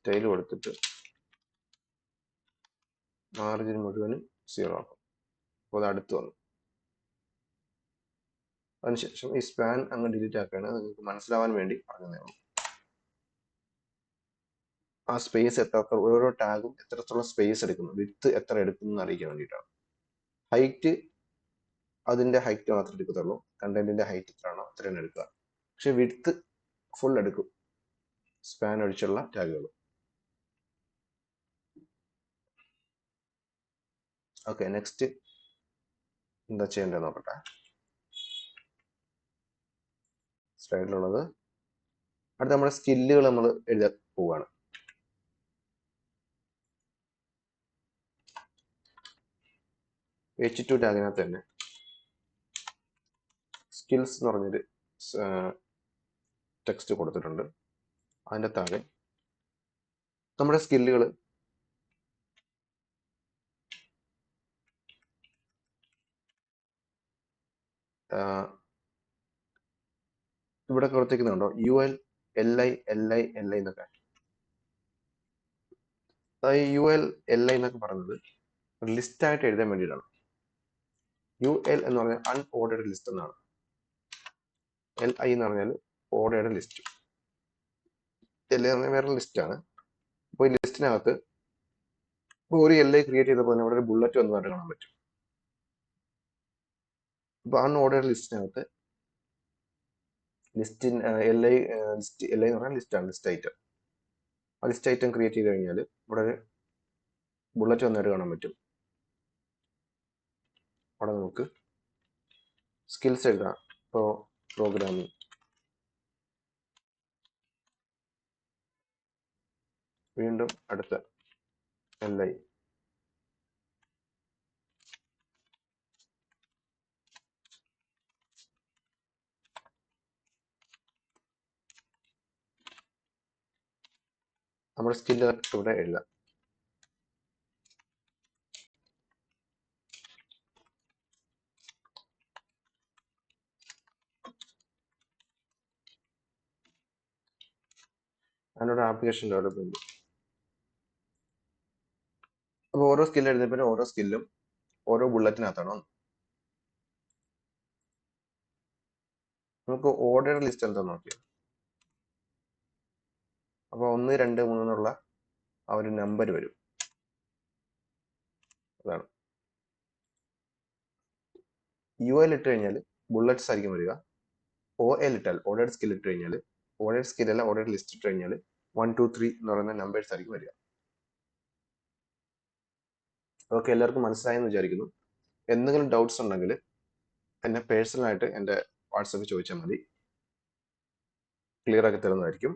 സ്റ്റൈൽ കൊടുത്തിട്ട് മാർജിൻ മുഴുവനും 0 ആക്കും. അപ്പോൾ അത് അടുത്ത് വന്നു. അതിനുശേഷം ഈ സ്പാൻ അങ്ങ് ഡിലീറ്റ് ആക്കുകയാണ്. നിങ്ങൾക്ക് മനസ്സിലാവാൻ വേണ്ടി പറഞ്ഞതേ ഉള്ളൂ. ആ സ്പേസ് എത്ര, ഓരോ ടാഗും എത്രത്തോളം സ്പേസ് എടുക്കുന്നു, വിഡ്ത്ത് എത്ര എടുക്കുന്നു എന്ന് അറിയിക്കാൻ വേണ്ടിയിട്ടാണ്. ഹൈറ്റ് അതിന്റെ ഹൈറ്റ് മാത്രമേ എടുക്കത്തുള്ളൂ. കണ്ടന്റിന്റെ ഹൈറ്റ് എത്രയാണോ അത്രയാണ് എടുക്കുക. പക്ഷെ വിഡ്ത്ത് ഫുൾ എടുക്കും സ്പാൻ ഒഴിച്ചുള്ള ടാഗുകൾ. ഓക്കെ, നെക്സ്റ്റ് എന്താ ചെയ്യേണ്ടത് നോക്കട്ടെ. സ്ലൈഡിലുള്ളത് അടുത്ത നമ്മുടെ സ്കില്ലുകൾ നമ്മൾ എഴുതാൻ പോവുകയാണ്. H2 ടാഗിനകത്ത് തന്നെ സ്കിൽസ് എന്ന് പറഞ്ഞൊരു ടെക്സ്റ്റ് കൊടുത്തിട്ടുണ്ട്. അതിൻ്റെ താഴെ നമ്മുടെ സ്കില്ലുകൾ ഇവിടെ കൊടുത്തിരിക്കുന്നുണ്ടോ, UL LI LI LI എന്നൊക്കെ. UL LI എന്നൊക്കെ പറയുന്നത് ഒരു ലിസ്റ്റ് ആയിട്ട് എഴുതാൻ വേണ്ടിയിട്ടാണ്. UL എന്ന് പറഞ്ഞാൽ അൺഓർഡേർഡ് ലിസ്റ്റ് എന്നാണ്. LI എന്ന് പറഞ്ഞാൽ ഓർഡേർഡ് ലിസ്റ്റ്. LI എന്ന് പറഞ്ഞാൽ വേറെ ലിസ്റ്റ് ആണ്. അപ്പോൾ ഈ ലിസ്റ്റിനകത്ത് ഒരു LI ക്രിയേറ്റ് ചെയ്തപ്പോൾ തന്നെ ഇവിടെ ഒരു ബുള്ളറ്റ് വന്നതായിട്ട് കാണാൻ പറ്റും. അപ്പോൾ അൺഓർഡേർഡ് ലിസ്റ്റിനകത്ത് ലിസ്റ്റ് LI എന്ന് പറഞ്ഞാൽ ലിസ്റ്റാണ്, ലിസ്റ്റ് ഐറ്റം. ആ ലിസ്റ്റ് ഐറ്റം ക്രിയേറ്റ് ചെയ്ത് കഴിഞ്ഞാൽ ഇവിടെ ഒരു ബുള്ളറ്റ് വന്നതായിട്ട് കാണാൻ പറ്റും. അവിടെ നമുക്ക് സ്കിൽസ് എഴുതാം. ഇപ്പോൾ പ്രോഗ്രാമിംഗ്, വീണ്ടും അടുത്ത LI, നമ്മുടെ സ്കില്ല് ഇവിടെ എഴുതാം. അതിനോട് ആപ്ലിക്കേഷൻ ഡെവലപ്മെന്റ്. അപ്പോൾ ഓരോ സ്കില്ല് എഴുതിയപ്പോൾ ഓരോ സ്കില്ലും ഓരോ ബുള്ളറ്റിനകത്താണ്. നമുക്ക് ഓർഡർ ലിസ്റ്റ് എന്താ നോക്കിയാൽ, അപ്പോൾ 1 2 3 എന്നുള്ള ആ ഒരു നമ്പർ വരും. അതാണ് UL ഇട്ട് കഴിഞ്ഞാൽ ബുള്ളറ്റ്സ് ആയിരിക്കും വരിക. OL ഇട്ടാൽ ഓർഡേഡ് സ്കിൽ ഇട്ട് കഴിഞ്ഞാൽ, ഓർഡേഡ് സ്കിൽ അല്ല ഓർഡേഡ് ലിസ്റ്റ് ഇട്ട് കഴിഞ്ഞാൽ 1 2 3 എന്ന് പറയുന്ന നമ്പേഴ്സ് ആയിരിക്കും വരിക. ഓക്കെ, എല്ലാവർക്കും മനസ്സിലായെന്ന് വിചാരിക്കുന്നു. എന്തെങ്കിലും ഡൗട്ട്സ് ഉണ്ടെങ്കിൽ എന്നെ പേഴ്സണലായിട്ട് എൻ്റെ വാട്സപ്പിൽ ചോദിച്ചാൽ മതി, ക്ലിയർ ആക്കി തരുന്നതായിരിക്കും.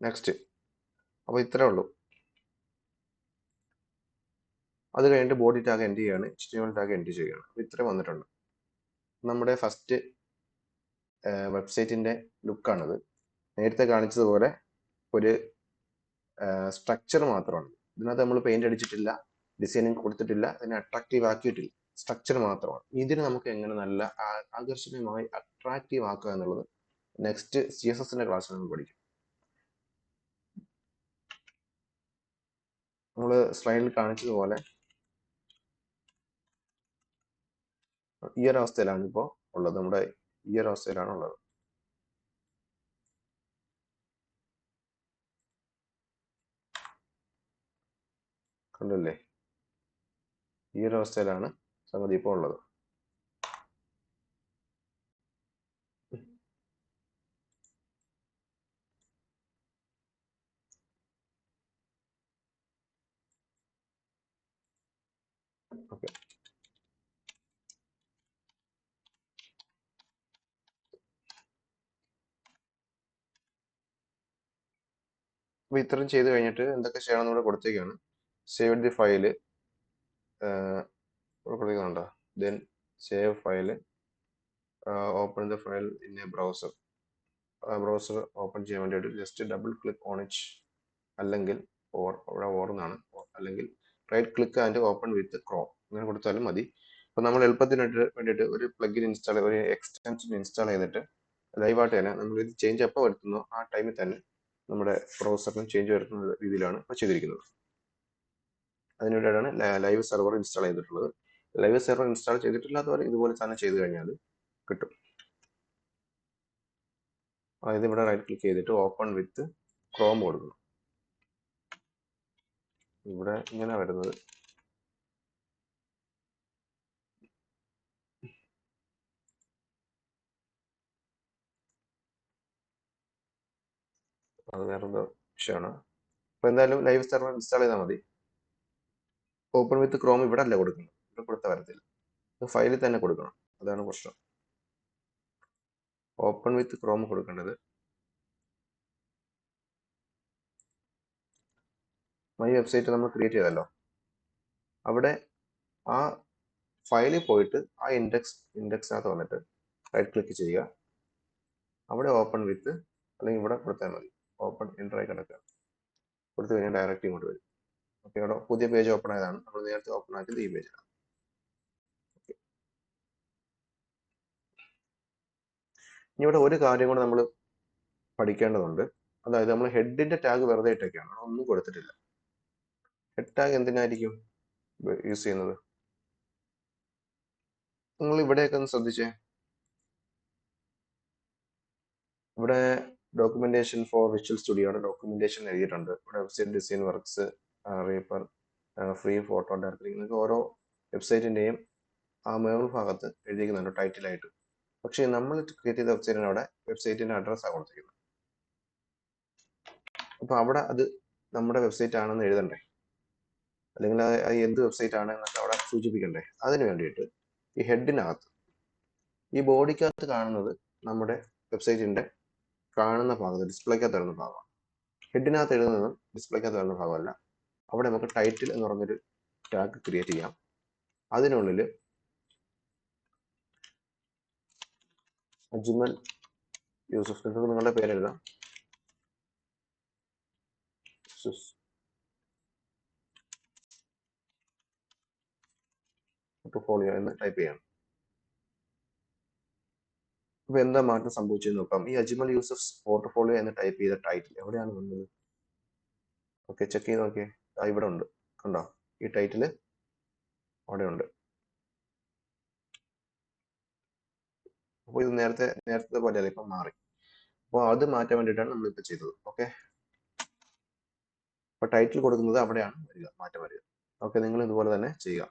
നെക്സ്റ്റ്, അപ്പോൾ ഇത്രേ ഉള്ളൂ. അത് കഴിഞ്ഞിട്ട് ബോഡി ടാഗ് എൻഡ് ചെയ്യുകയാണ്, HTML ടാഗ് എൻഡ് ചെയ്യുകയാണ്. അപ്പോൾ ഇത്രയും വന്നിട്ടുണ്ട്. നമ്മുടെ ഫസ്റ്റ് വെബ്സൈറ്റിൻ്റെ ലുക്കാണത്. നേരത്തെ കാണിച്ചതുപോലെ ഒരു സ്ട്രക്ചർ മാത്രമാണ്. ഇതിനകത്ത് നമ്മൾ പെയിന്റ് അടിച്ചിട്ടില്ല, ഡിസൈനിങ് കൊടുത്തിട്ടില്ല, അതിനെ അട്രാക്റ്റീവ് ആക്കിയിട്ടില്ല. സ്ട്രക്ചർ മാത്രമാണ്. ഇതിന് നമുക്ക് എങ്ങനെ നല്ല ആകർഷണീയമായി അട്രാക്റ്റീവ് ആക്കുക എന്നുള്ളത് നെക്സ്റ്റ് CSSന്റെ ക്ലാസ്സിൽ നമ്മൾ പഠിക്കും. നമ്മൾ സ്ലൈഡിൽ കാണിച്ചതുപോലെ ഈ ഒരു അവസ്ഥയിലാണ് ഇപ്പോൾ ഉള്ളത്. നമ്മുടെ ഈ ഒരു അവസ്ഥയിലാണ് ഉള്ളത്. കണ്ടില്ലേ, ഈ ഒരു അവസ്ഥയിലാണ് സംഗതി ഇപ്പോൾ ഉള്ളത്. ഓക്കെ, അപ്പോൾ ഇത്രയും ചെയ്ത് കഴിഞ്ഞിട്ട് എന്തൊക്കെ ചെയ്യണമെന്ന് ഇവിടെ കൊടുത്തേക്കാണ്. സേവ് ദി ഫയല് കൊടുക്കുന്നുണ്ടോ, then save file, open the file in a browser. Browser open ചെയ്യാൻ വേണ്ടിയിട്ട് just double click on it, അല്ലെങ്കിൽ ഓർ എന്നാണ്, അല്ലെങ്കിൽ right click and open with Chrome അങ്ങനെ കൊടുത്താലും മതി. അപ്പോൾ നമ്മൾ എളുപ്പത്തിന് വേണ്ടിയിട്ട് ഒരു പ്ലഗിൻ ഒരു എക്സ്റ്റൻഷൻ ഇൻസ്റ്റാൾ ചെയ്തിട്ട് ലൈവായിട്ട് തന്നെ നമ്മൾ ഇത് ചേഞ്ച് എപ്പോൾ വരുത്തുന്നോ ആ ടൈമിൽ തന്നെ നമ്മുടെ ബ്രൗസറിനും ചേഞ്ച് വരുത്തുന്ന രീതിയിലാണ് ഇപ്പോൾ ചെയ്തിരിക്കുന്നത്. അതിനുവേണ്ടിയാണ് ലൈവ് സെർവർ ഇൻസ്റ്റാൾ ചെയ്തിട്ടുള്ളത്. ലൈവ് സെർവർ ഇൻസ്റ്റാൾ ചെയ്തിട്ടില്ലാത്തവർ ഇതുപോലെ തന്നെ ചെയ്ത് കഴിഞ്ഞാൽ കിട്ടും. അതായത് ഇവിടെ റൈറ്റ് ക്ലിക്ക് ചെയ്തിട്ട് ഓപ്പൺ വിത്ത് ക്രോം കൊടുക്കണം. ഇവിടെ ഇങ്ങനെ വരുന്നത്. അത് വേറെന്തോ വിഷയമാണ്. അപ്പോൾ എന്തായാലും ലൈവ് സെർവർ ഇൻസ്റ്റാൾ ചെയ്താൽ മതി. ഓപ്പൺ വിത്ത് ക്രോം ഇവിടെ അല്ല കൊടുക്കുന്നത്, ഇവിടെ കൊടുത്താൽ വരത്തില്ല, ഫയലിൽ തന്നെ കൊടുക്കണം, അതാണ് പ്രശ്നം. ഓപ്പൺ വിത്ത് ക്രോം കൊടുക്കേണ്ടത് മൈ വെബ്സൈറ്റ് നമ്മൾ ക്രിയേറ്റ് ചെയ്തല്ലോ, അവിടെ ആ ഫയലിൽ പോയിട്ട് ആ ഇൻഡെക്സിനകത്ത് വന്നിട്ട് റൈറ്റ് ക്ലിക്ക് ചെയ്യുക, അവിടെ ഓപ്പൺ വിത്ത് അല്ലെങ്കിൽ ഇവിടെ കൊടുത്താൽ മതി, ഓപ്പൺ എൻ്ററായി കിടക്കുക, കൊടുത്തു കഴിഞ്ഞാൽ ഡയറക്റ്റ് ഇങ്ങോട്ട് വരും. ഓക്കെ, അവിടെ പുതിയ പേജ് ഓപ്പൺ ആയതാണ്, നമ്മൾ നേരത്തെ ഓപ്പൺ ആക്കിയത് ഈ പേജാണ്. ഇനി ഇവിടെ ഒരു കാര്യം കൂടെ നമ്മൾ പഠിക്കേണ്ടതുണ്ട്. അതായത് നമ്മൾ ഹെഡിന്റെ ടാഗ് വെറുതെ ഇട്ടൊക്കെയാണ്, ഒന്നും കൊടുത്തിട്ടില്ല. ഹെഡ് ടാഗ് എന്തിനായിരിക്കും യൂസ് ചെയ്യുന്നത്? നിങ്ങൾ ഇവിടെയൊക്കെ ഒന്ന് ശ്രദ്ധിച്ചേ. ഇവിടെ ഡോക്യുമെന്റേഷൻ ഫോർ വിഷ്വൽ സ്റ്റുഡിയോയുടെ ഡോക്യുമെന്റേഷൻ എഴുതിയിട്ടുണ്ട്. ഇവിടെ website design works, Reaper, free photo directory, നിങ്ങൾക്ക് ഓരോ വെബ്സൈറ്റിന്റെയും ആ മേൾ ഭാഗത്ത് എഴുതിക്കുന്നുണ്ട് ടൈറ്റിലായിട്ട്. പക്ഷേ നമ്മൾ ക്രിയേറ്റ് ചെയ്ത വെബ്സൈറ്റിന് അവിടെ വെബ്സൈറ്റിന്റെ അഡ്രസ്സാണ് കൊടുത്തിരിക്കുന്നത്. അപ്പൊ അവിടെ അത് നമ്മുടെ വെബ്സൈറ്റ് ആണെന്ന് എഴുതണ്ടേ, അല്ലെങ്കിൽ അത് എന്ത് വെബ്സൈറ്റ് ആണ് എന്നൊക്കെ അവിടെ സൂചിപ്പിക്കണ്ടേ. അതിന് വേണ്ടിയിട്ട് ഈ ഹെഡിനകത്ത്, ഈ ബോഡിക്കകത്ത് കാണുന്നത് നമ്മുടെ വെബ്സൈറ്റിന്റെ കാണുന്ന ഭാഗത്ത് ഡിസ്പ്ലേക്കകത്ത് വരുന്ന ഭാഗമാണ്. ഹെഡിനകത്ത് എഴുതുന്നതും ഡിസ്പ്ലേക്കകത്ത് വരുന്ന ഭാഗമല്ല. അവിടെ നമുക്ക് ടൈറ്റിൽ എന്ന് പറഞ്ഞൊരു ടാഗ് ക്രിയേറ്റ് ചെയ്യാം. അതിനുള്ളിൽ അജ്മൽ യൂസഫ്, നിങ്ങൾക്ക് നിങ്ങളുടെ പേര് എഴുതാം, പോർട്ട്ഫോളിയോ എന്ന് ടൈപ്പ് ചെയ്യാം. അപ്പൊ എന്താ മാറ്റം സംഭവിച്ചെന്ന് നോക്കാം. ഈ അജ്മൽ യൂസഫ് പോർട്ട്ഫോളിയോ എന്ന് ടൈപ്പ് ചെയ്ത ടൈറ്റിൽ എവിടെയാണ് വന്നത്? ഓക്കെ, ചെക്ക് ചെയ്ത് നോക്കിയേ, ഇവിടെ ഉണ്ട്, കണ്ടോ? ഈ ടൈറ്റിൽ അവിടെ ഉണ്ട്. അപ്പോൾ ഇത് നേരത്തെ പോലെയല്ല, ഇപ്പം മാറി. അപ്പോൾ അത് മാറ്റാൻ വേണ്ടിയിട്ടാണ് നമ്മളിപ്പോൾ ചെയ്തത്. ഓക്കെ, അപ്പൊ ടൈറ്റിൽ കൊടുക്കുന്നത് അവിടെയാണ് വരിക, മാറ്റം വരിക. ഓക്കെ, നിങ്ങൾ ഇതുപോലെ തന്നെ ചെയ്യുക.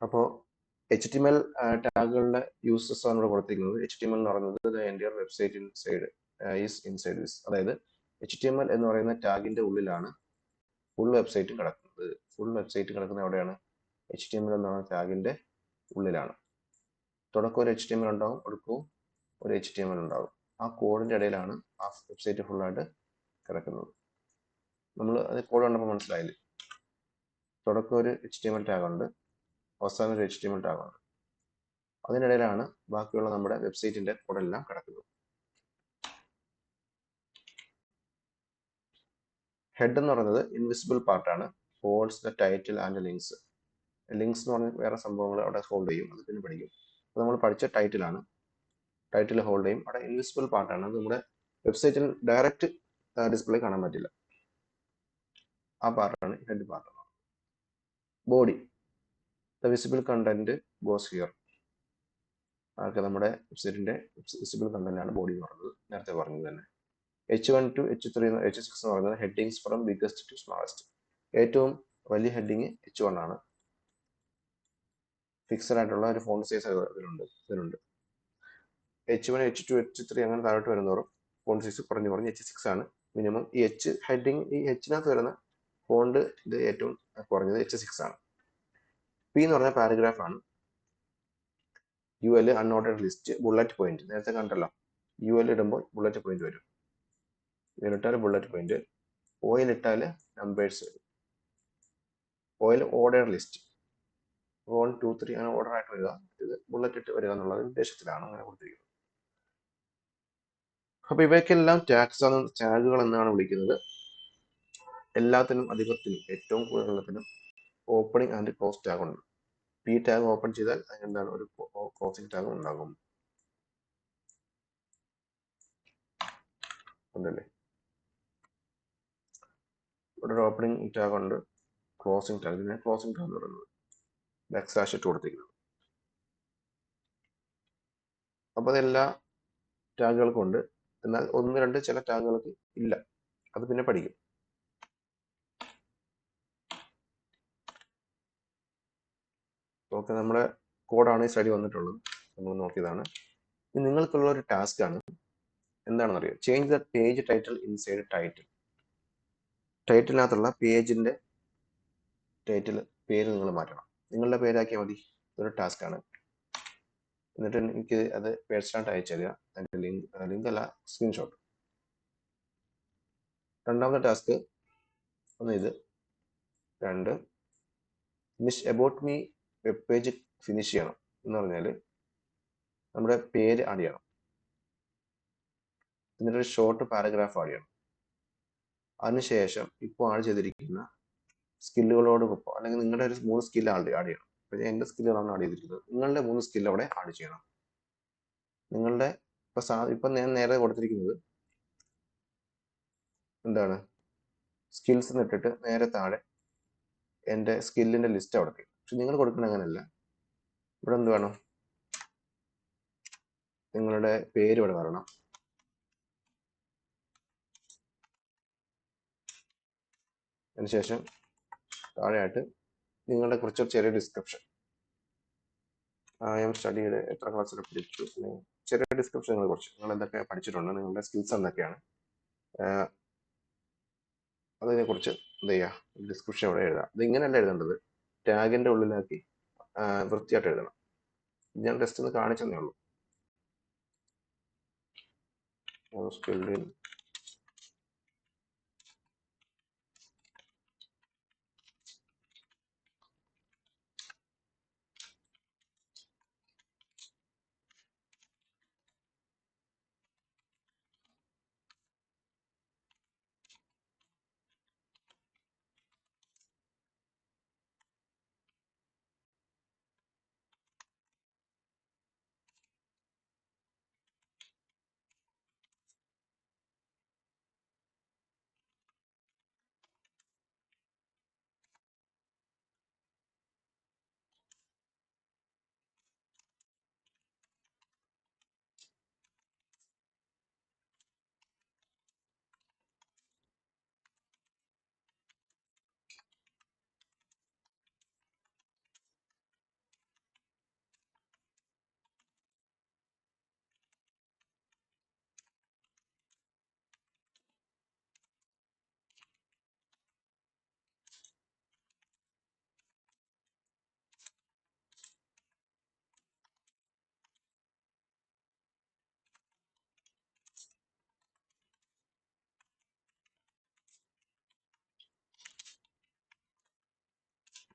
അപ്പോൾ HTML ടാഗുകളുടെ യൂസസ് ആണ് ഇവിടെ കൊടുത്തിരിക്കുന്നത്. HTML എന്ന് പറയുന്നത് എൻ്റെ വെബ്സൈറ്റ് ഇൻസൈഡ് ദിസ്, അതായത് HTML എന്ന് പറയുന്ന ടാഗിന്റെ ഉള്ളിലാണ് ഫുൾ വെബ്സൈറ്റ് കിടക്കുന്നത്. ഫുൾ വെബ്സൈറ്റ് കിടക്കുന്നത് എവിടെയാണ്? HTML എന്ന് പറയുന്ന ടാഗിന്റെ ഉള്ളിലാണ്. തുടക്കം ഒരു HTML ഉണ്ടാവും, ഒടുക്കവും ഒരു HTML ഉണ്ടാവും. ആ കോഡിന്റെ ഇടയിലാണ് ആ വെബ്സൈറ്റ് ഫുള്ളായിട്ട് കിടക്കുന്നത്. നമ്മൾ അത് കോഡ് കണ്ടപ്പോൾ മനസ്സിലായില്ലേ? തുടക്കം ഒരു HTML ടാഗ് ഉണ്ട്, അവസാനം ഒരു HTML ടാഗ് ഉണ്ട്. അതിനിടയിലാണ് ബാക്കിയുള്ള നമ്മുടെ വെബ്സൈറ്റിന്റെ കോഡെല്ലാം കിടക്കുന്നത്. ഹെഡ് എന്ന് പറയുന്നത് ഇൻവിസിബിൾ പാർട്ടാണ്, holds the title and links. Links എന്ന് പറഞ്ഞ വേറെ സംഭവങ്ങൾ അവിടെ ഹോൾഡ് ചെയ്യും, അത് പിന്നെ പഠിക്കും. അപ്പോൾ നമ്മൾ പഠിച്ച ടൈറ്റിലാണ്, ടൈറ്റിൽ ഹോൾഡ് ചെയ്യും. അവിടെ ഇൻവിസിബിൾ പാർട്ടാണ്, അത് നമ്മുടെ വെബ്സൈറ്റിൽ ഡയറക്റ്റ് ഡിസ്പ്ലേ കാണാൻ പറ്റില്ല. ആ പാർട്ടാണ് head part. Body, the visible content goes here. അതൊക്കെ നമ്മുടെ വെബ്സൈറ്റിന്റെ വിസിബിൾ കണ്ടന്റ് ആണ് ബോഡി എന്ന് പറയുന്നത്, നേരത്തെ പറഞ്ഞത് തന്നെ. H1 to H3 H6 എന്ന് പറയുന്നത് headings from biggest to smallest. ഏറ്റവും വലിയ ഹെഡിങ് H1 ആണ്. ഫിക്സഡ് ആയിട്ടുള്ള ഒരു ഫോണ്ട് സൈസ് ഇതിലുണ്ട്. H1, H2, H3 അങ്ങനെ താഴോട്ട് വരുന്നവരും ഫോണ്ട് സൈസ് കുറഞ്ഞ് H6 ആണ് മിനിമം. ഈ ഹെഡിങ്, ഈ Hനകത്ത് വരുന്ന ഫോണ്ട് ഇത് ഏറ്റവും കുറഞ്ഞത് H6 ആണ്. P എന്ന് പറഞ്ഞ പാരഗ്രാഫ് ആണ്. UL അൺഓർഡർഡ് ലിസ്റ്റ്, ബുള്ളറ്റ് പോയിന്റ്, നേരത്തെ കണ്ടല്ലോ. UL ഇടുമ്പോൾ ബുള്ളറ്റ് പോയിന്റ് വരും, ഇതിലിട്ടാൽ ബുള്ളറ്റ് പോയിന്റ്, OL ഇട്ടാൽ നമ്പേഴ്സ് വരും. OL ഓർഡർ ലിസ്റ്റ്, 1 2 3 അങ്ങനെ ഓർഡർ ആയിട്ട് വരിക, ഇത് ബുള്ളറ്റ് ഇട്ട് വരിക എന്നുള്ള ഉദ്ദേശത്തിലാണ് അങ്ങനെ കൊടുത്തിരിക്കുന്നത്. അപ്പൊ ഇവയ്ക്കെല്ലാം ടാഗുകൾ എന്നാണ് വിളിക്കുന്നത്. എല്ലാത്തിനും അധികത്തിനും ഏറ്റവും കൂടുതലെത്തിനും ഓപ്പണിംഗ് ആൻഡ് ക്ലോസ് ടാഗ് ഉണ്ട്. പി ടാഗ് ഓപ്പൺ ചെയ്താൽ അതിനെന്താണ് ഒരു ക്ലോസിംഗ് ടാഗ് ഉണ്ടാകും ഉണ്ടല്ലേ. ഇവിടെ ഒരു ഓപ്പണിംഗ് ടാഗ് ഉണ്ട്, ക്ലോസിംഗ് ടാഗ്. ഇതിനെ ക്ലോസിംഗ് ടാഗ് എന്ന് പറയുന്നത് ബാക്ക് ഇട്ട് കൊടുത്തിരിക്കുന്നത്. അപ്പൊ അതെല്ലാ ടാഗുകൾക്കും ഉണ്ട്. എന്നാൽ 1 2 ചില ടാഗുകൾക്ക് ഇല്ല, അത് പിന്നെ പഠിക്കും. ഓക്കെ, നമ്മുടെ കോഡാണ് ഈ സ്റ്റഡി വന്നിട്ടുള്ളത്, നമ്മൾ നോക്കിയതാണ്. ഇനി നിങ്ങൾക്കുള്ള ഒരു ടാസ്ക് ആണ്, എന്താണെന്ന് അറിയാം, change the page title inside title. ടൈറ്റിലിനകത്തുള്ള പേജിന്റെ ടൈറ്റിൽ പേര് നിങ്ങൾ മാറ്റണം. നിങ്ങളുടെ പേരാക്കിയാൽ മതി. ഇതൊരു ടാസ്ക് ആണ്. എന്നിട്ട് എനിക്ക് അത് പേഴ്സണലായിട്ട് അയച്ചു തരിക, അതിന്റെ ലിങ്ക് അല്ല, സ്ക്രീൻഷോട്ട്. രണ്ടാമത്തെ ടാസ്ക് ഒന്ന് ഇത്. 2 finish about me web page finish ചെയ്യണം എന്ന് പറഞ്ഞാൽ നമ്മുടെ പേര് ആഡ് ചെയ്യണം, എന്നിട്ടൊരു ഷോർട്ട് പാരഗ്രാഫ് ആഡ് ചെയ്യണം. അതിനുശേഷം ഇപ്പോൾ ആഡ് ചെയ്തിരിക്കുന്ന സ്കില്ലുകളോടൊപ്പം, അല്ലെങ്കിൽ നിങ്ങളുടെ ഒരു 3 സ്കില്ല് ആഡ് ചെയ്യണം. അപ്പോൾ എൻ്റെ സ്കില്ലുകളാണ് ആഡ് ചെയ്തിരിക്കുന്നത്, നിങ്ങളുടെ 3 സ്കില്ല് അവിടെ ആഡ് ചെയ്യണം. നിങ്ങളുടെ ഇപ്പൊ ഞാൻ നേരെ കൊടുത്തിരിക്കുന്നത് എന്താണ്, സ്കിൽസ് എന്നിട്ടിട്ട് നേരെ താഴെ എൻ്റെ സ്കില്ലിന്റെ ലിസ്റ്റ് അവിടെ. പക്ഷെ നിങ്ങൾ കൊടുക്കുന്ന അങ്ങനെയല്ല. ഇവിടെ എന്ത് വേണം, നിങ്ങളുടെ പേര് ഇവിടെ വരണം. അതിനുശേഷം താഴെയായിട്ട് നിങ്ങളുടെ കുറിച്ച് ചെറിയ ഡിസ്ക്രിപ്ഷൻ. ഞാൻ സ്റ്റഡിയുടെ എത്ര ക്ലാസ്സിൽ പഠിച്ചു, ചെറിയ ഡിസ്ക്രിപ്ഷനെ കുറിച്ച്, നിങ്ങൾ എന്തൊക്കെ പഠിച്ചിട്ടുണ്ട്, നിങ്ങളുടെ സ്കിൽസ് എന്തൊക്കെയാണ്, അതിനെക്കുറിച്ച് എന്ത് ചെയ്യുക, ഡിസ്ക്രിപ്ഷൻ ഇവിടെ എഴുതാം. ഇത് ഇങ്ങനെയല്ല എഴുതേണ്ടത്, ടാഗിന്റെ ഉള്ളിലാക്കി വൃത്തിയായിട്ട് എഴുതണം. ഞാൻ ജസ്റ്റ് ഒന്ന് കാണിച്ചതേ ഉള്ളൂ. സ്കില്ലിൽ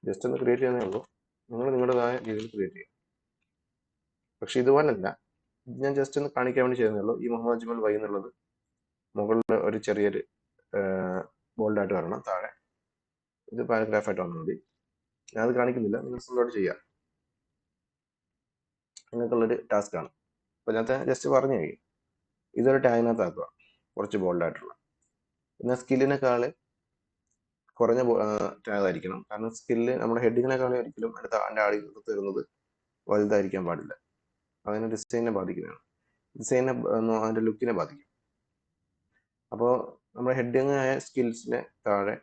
ജസ്റ്റ് ഒന്ന് ക്രിയേറ്റ് ചെയ്യുന്നേ ഉള്ളൂ, നിങ്ങൾ നിങ്ങളുടേതായ രീതിയിൽ ക്രിയേറ്റ് ചെയ്യും. പക്ഷെ ഇതുപോലല്ല, ഞാൻ ജസ്റ്റ് ഒന്ന് കാണിക്കാൻ വേണ്ടി ചെയ്യുന്നേ ഉള്ളൂ. ഈ മുഹമ്മദ് അജ്മൽ വൈ എന്നുള്ളത് മുകളിൽ ഒരു ചെറിയൊരു ബോൾഡായിട്ട് വരണം, താഴെ ഇത് പാരഗ്രാഫായിട്ട് വന്നാൽ മതി. ഞാൻ അത് കാണിക്കുന്നില്ല, നിങ്ങൾ സിമ്പിളായിട്ട് ചെയ്യാം. നിങ്ങൾക്കുള്ളൊരു ടാസ്ക് ആണ്. അപ്പോൾ ഇതിനകത്ത് ജസ്റ്റ് പറഞ്ഞു കഴിയും, ഇതൊരു ടാഗിനകത്ത് ആക്കുക, കുറച്ച് ബോൾഡായിട്ടുള്ള. എന്നാൽ സ്കില്ലിനേക്കാൾ കുറഞ്ഞ ടാഗ് ആയിരിക്കണം, കാരണം സ്കില്ല് നമ്മുടെ ഹെഡിങ്ങിനേക്കാളും ഒരിക്കലും അതിൻ്റെ ആടികൾക്ക് വരുന്നത് വലുതായിരിക്കാൻ പാടില്ല. അതിന് ഡിസൈനെ ബാധിക്കുന്നതാണ്, ഡിസൈനെ അതിൻ്റെ ലുക്കിനെ ബാധിക്കും. അപ്പോൾ നമ്മുടെ ഹെഡിങ് ആയ സ്കിൽസിനെ താഴെ,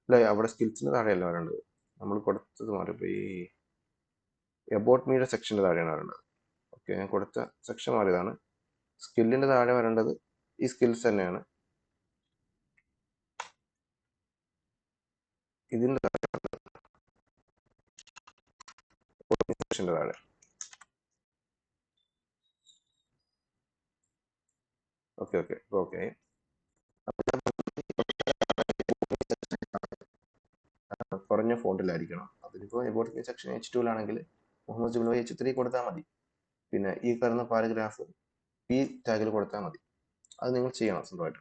അല്ല അവിടെ സ്കിൽസിന് താഴെയല്ല വരേണ്ടത്, നമ്മൾ കൊടുത്തത് മാറിപ്പോയി, എബൌട്ട് മീയുടെ സെക്ഷൻ്റെ താഴെയാണ് വരേണ്ടത്. ഓക്കെ, ഞാൻ കൊടുത്ത സെക്ഷൻ മാറിയതാണ്. സ്കില്ലിൻ്റെ താഴെ വരേണ്ടത് ഈ സ്കിൽസ് തന്നെയാണ്, ഇതിൻ്റെ സെക്ഷൻ്റെ താഴെ. ഓക്കെ ഓക്കെ ഓക്കെ കുറഞ്ഞ ഫോണ്ടിലായിരിക്കണം, അത് ഇതിപ്പോൾ about me section H2 Muhammad Jubil H3 കൊടുത്താൽ മതി. പിന്നെ ഈ കാണുന്ന പാരഗ്രാഫ് P ടാഗിൽ കൊടുത്താൽ മതി. അത് നിങ്ങൾ ചെയ്യണം സ്വന്തമായിട്ട്.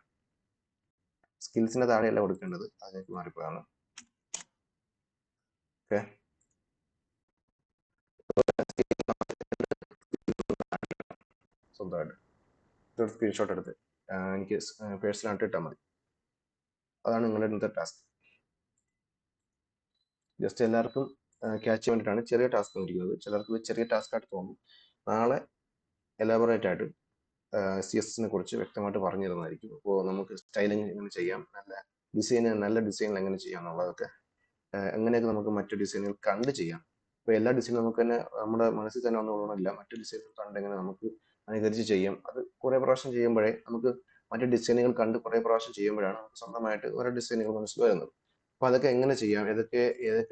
സ്കിൽസിന്റെ താഴെയല്ല കൊടുക്കേണ്ടത്, അതിലേക്ക് മാറിപ്പോയാണ്. ഓക്കെ, സ്വന്തമായിട്ട് ഇതൊരു സ്ക്രീൻഷോട്ട് എടുത്ത് എനിക്ക് പേഴ്സണലായിട്ട് ഇട്ടാൽ മതി. അതാണ് നിങ്ങളുടെ ഇന്നത്തെ ടാസ്ക്. ജസ്റ്റ് എല്ലാവർക്കും ക്യാച്ച് ചെയ്യാൻ വേണ്ടിയിട്ടാണ് ചെറിയ ടാസ്ക് തന്നിരിക്കുന്നത്. ചിലർക്ക് ഇത് ചെറിയ ടാസ്ക് ആയിട്ട് തോന്നും. നാളെ എലാബറേറ്റ് ആയിട്ട് CSS കുറിച്ച് വ്യക്തമായിട്ട് പറഞ്ഞു തരുന്നതായിരിക്കും. അപ്പോൾ നമുക്ക് സ്റ്റൈലിംഗ് എങ്ങനെ ചെയ്യാം, നല്ല ഡിസൈനിൽ എങ്ങനെ ചെയ്യാം എന്നുള്ളതൊക്കെ, എങ്ങനെയൊക്കെ നമുക്ക് മറ്റു ഡിസൈനുകൾ കണ്ട് ചെയ്യാം. ഇപ്പോൾ എല്ലാ ഡിസൈനും നമുക്ക് തന്നെ നമ്മുടെ മനസ്സിൽ തന്നെ ഒന്നുമില്ല, മറ്റു ഡിസൈനുകൾ കണ്ടെങ്ങനെ നമുക്ക് അനുകരിച്ച് ചെയ്യാം. അത് കുറേ പ്രാവശ്യം ചെയ്യുമ്പോഴേ നമുക്ക് മറ്റു ഡിസൈനുകൾ കണ്ട് കുറേ പ്രാവശ്യം ചെയ്യുമ്പോഴാണ് നമുക്ക് സ്വന്തമായിട്ട് ഓരോ ഡിസൈനുകൾ മനസ്സിൽ വരുന്നത്. അപ്പോൾ അതൊക്കെ എങ്ങനെ ചെയ്യാം, ഏതൊക്കെ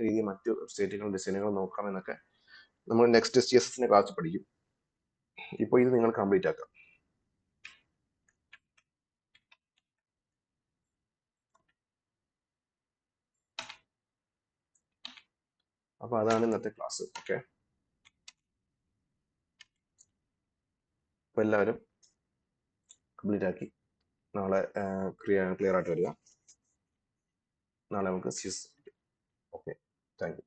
രീതിയിൽ മറ്റു വെബ്സൈറ്റുകൾ ഡിസൈനുകൾ നോക്കാം എന്നൊക്കെ നമ്മൾ നെക്സ്റ്റ് CSS ക്ലാസ് പഠിക്കും. ഇപ്പോൾ ഇത് നിങ്ങൾ കംപ്ലീറ്റ് ആക്കാം. അപ്പോൾ അതാണ് ഇന്നത്തെ ക്ലാസ്. ഓക്കെ, അപ്പോൾ എല്ലാവരും കംപ്ലീറ്റ് ആക്കി നാളെ ക്ലിയർ ആയിട്ട് വരിക. നാളെ നമുക്ക് CSS. Okay, thank you.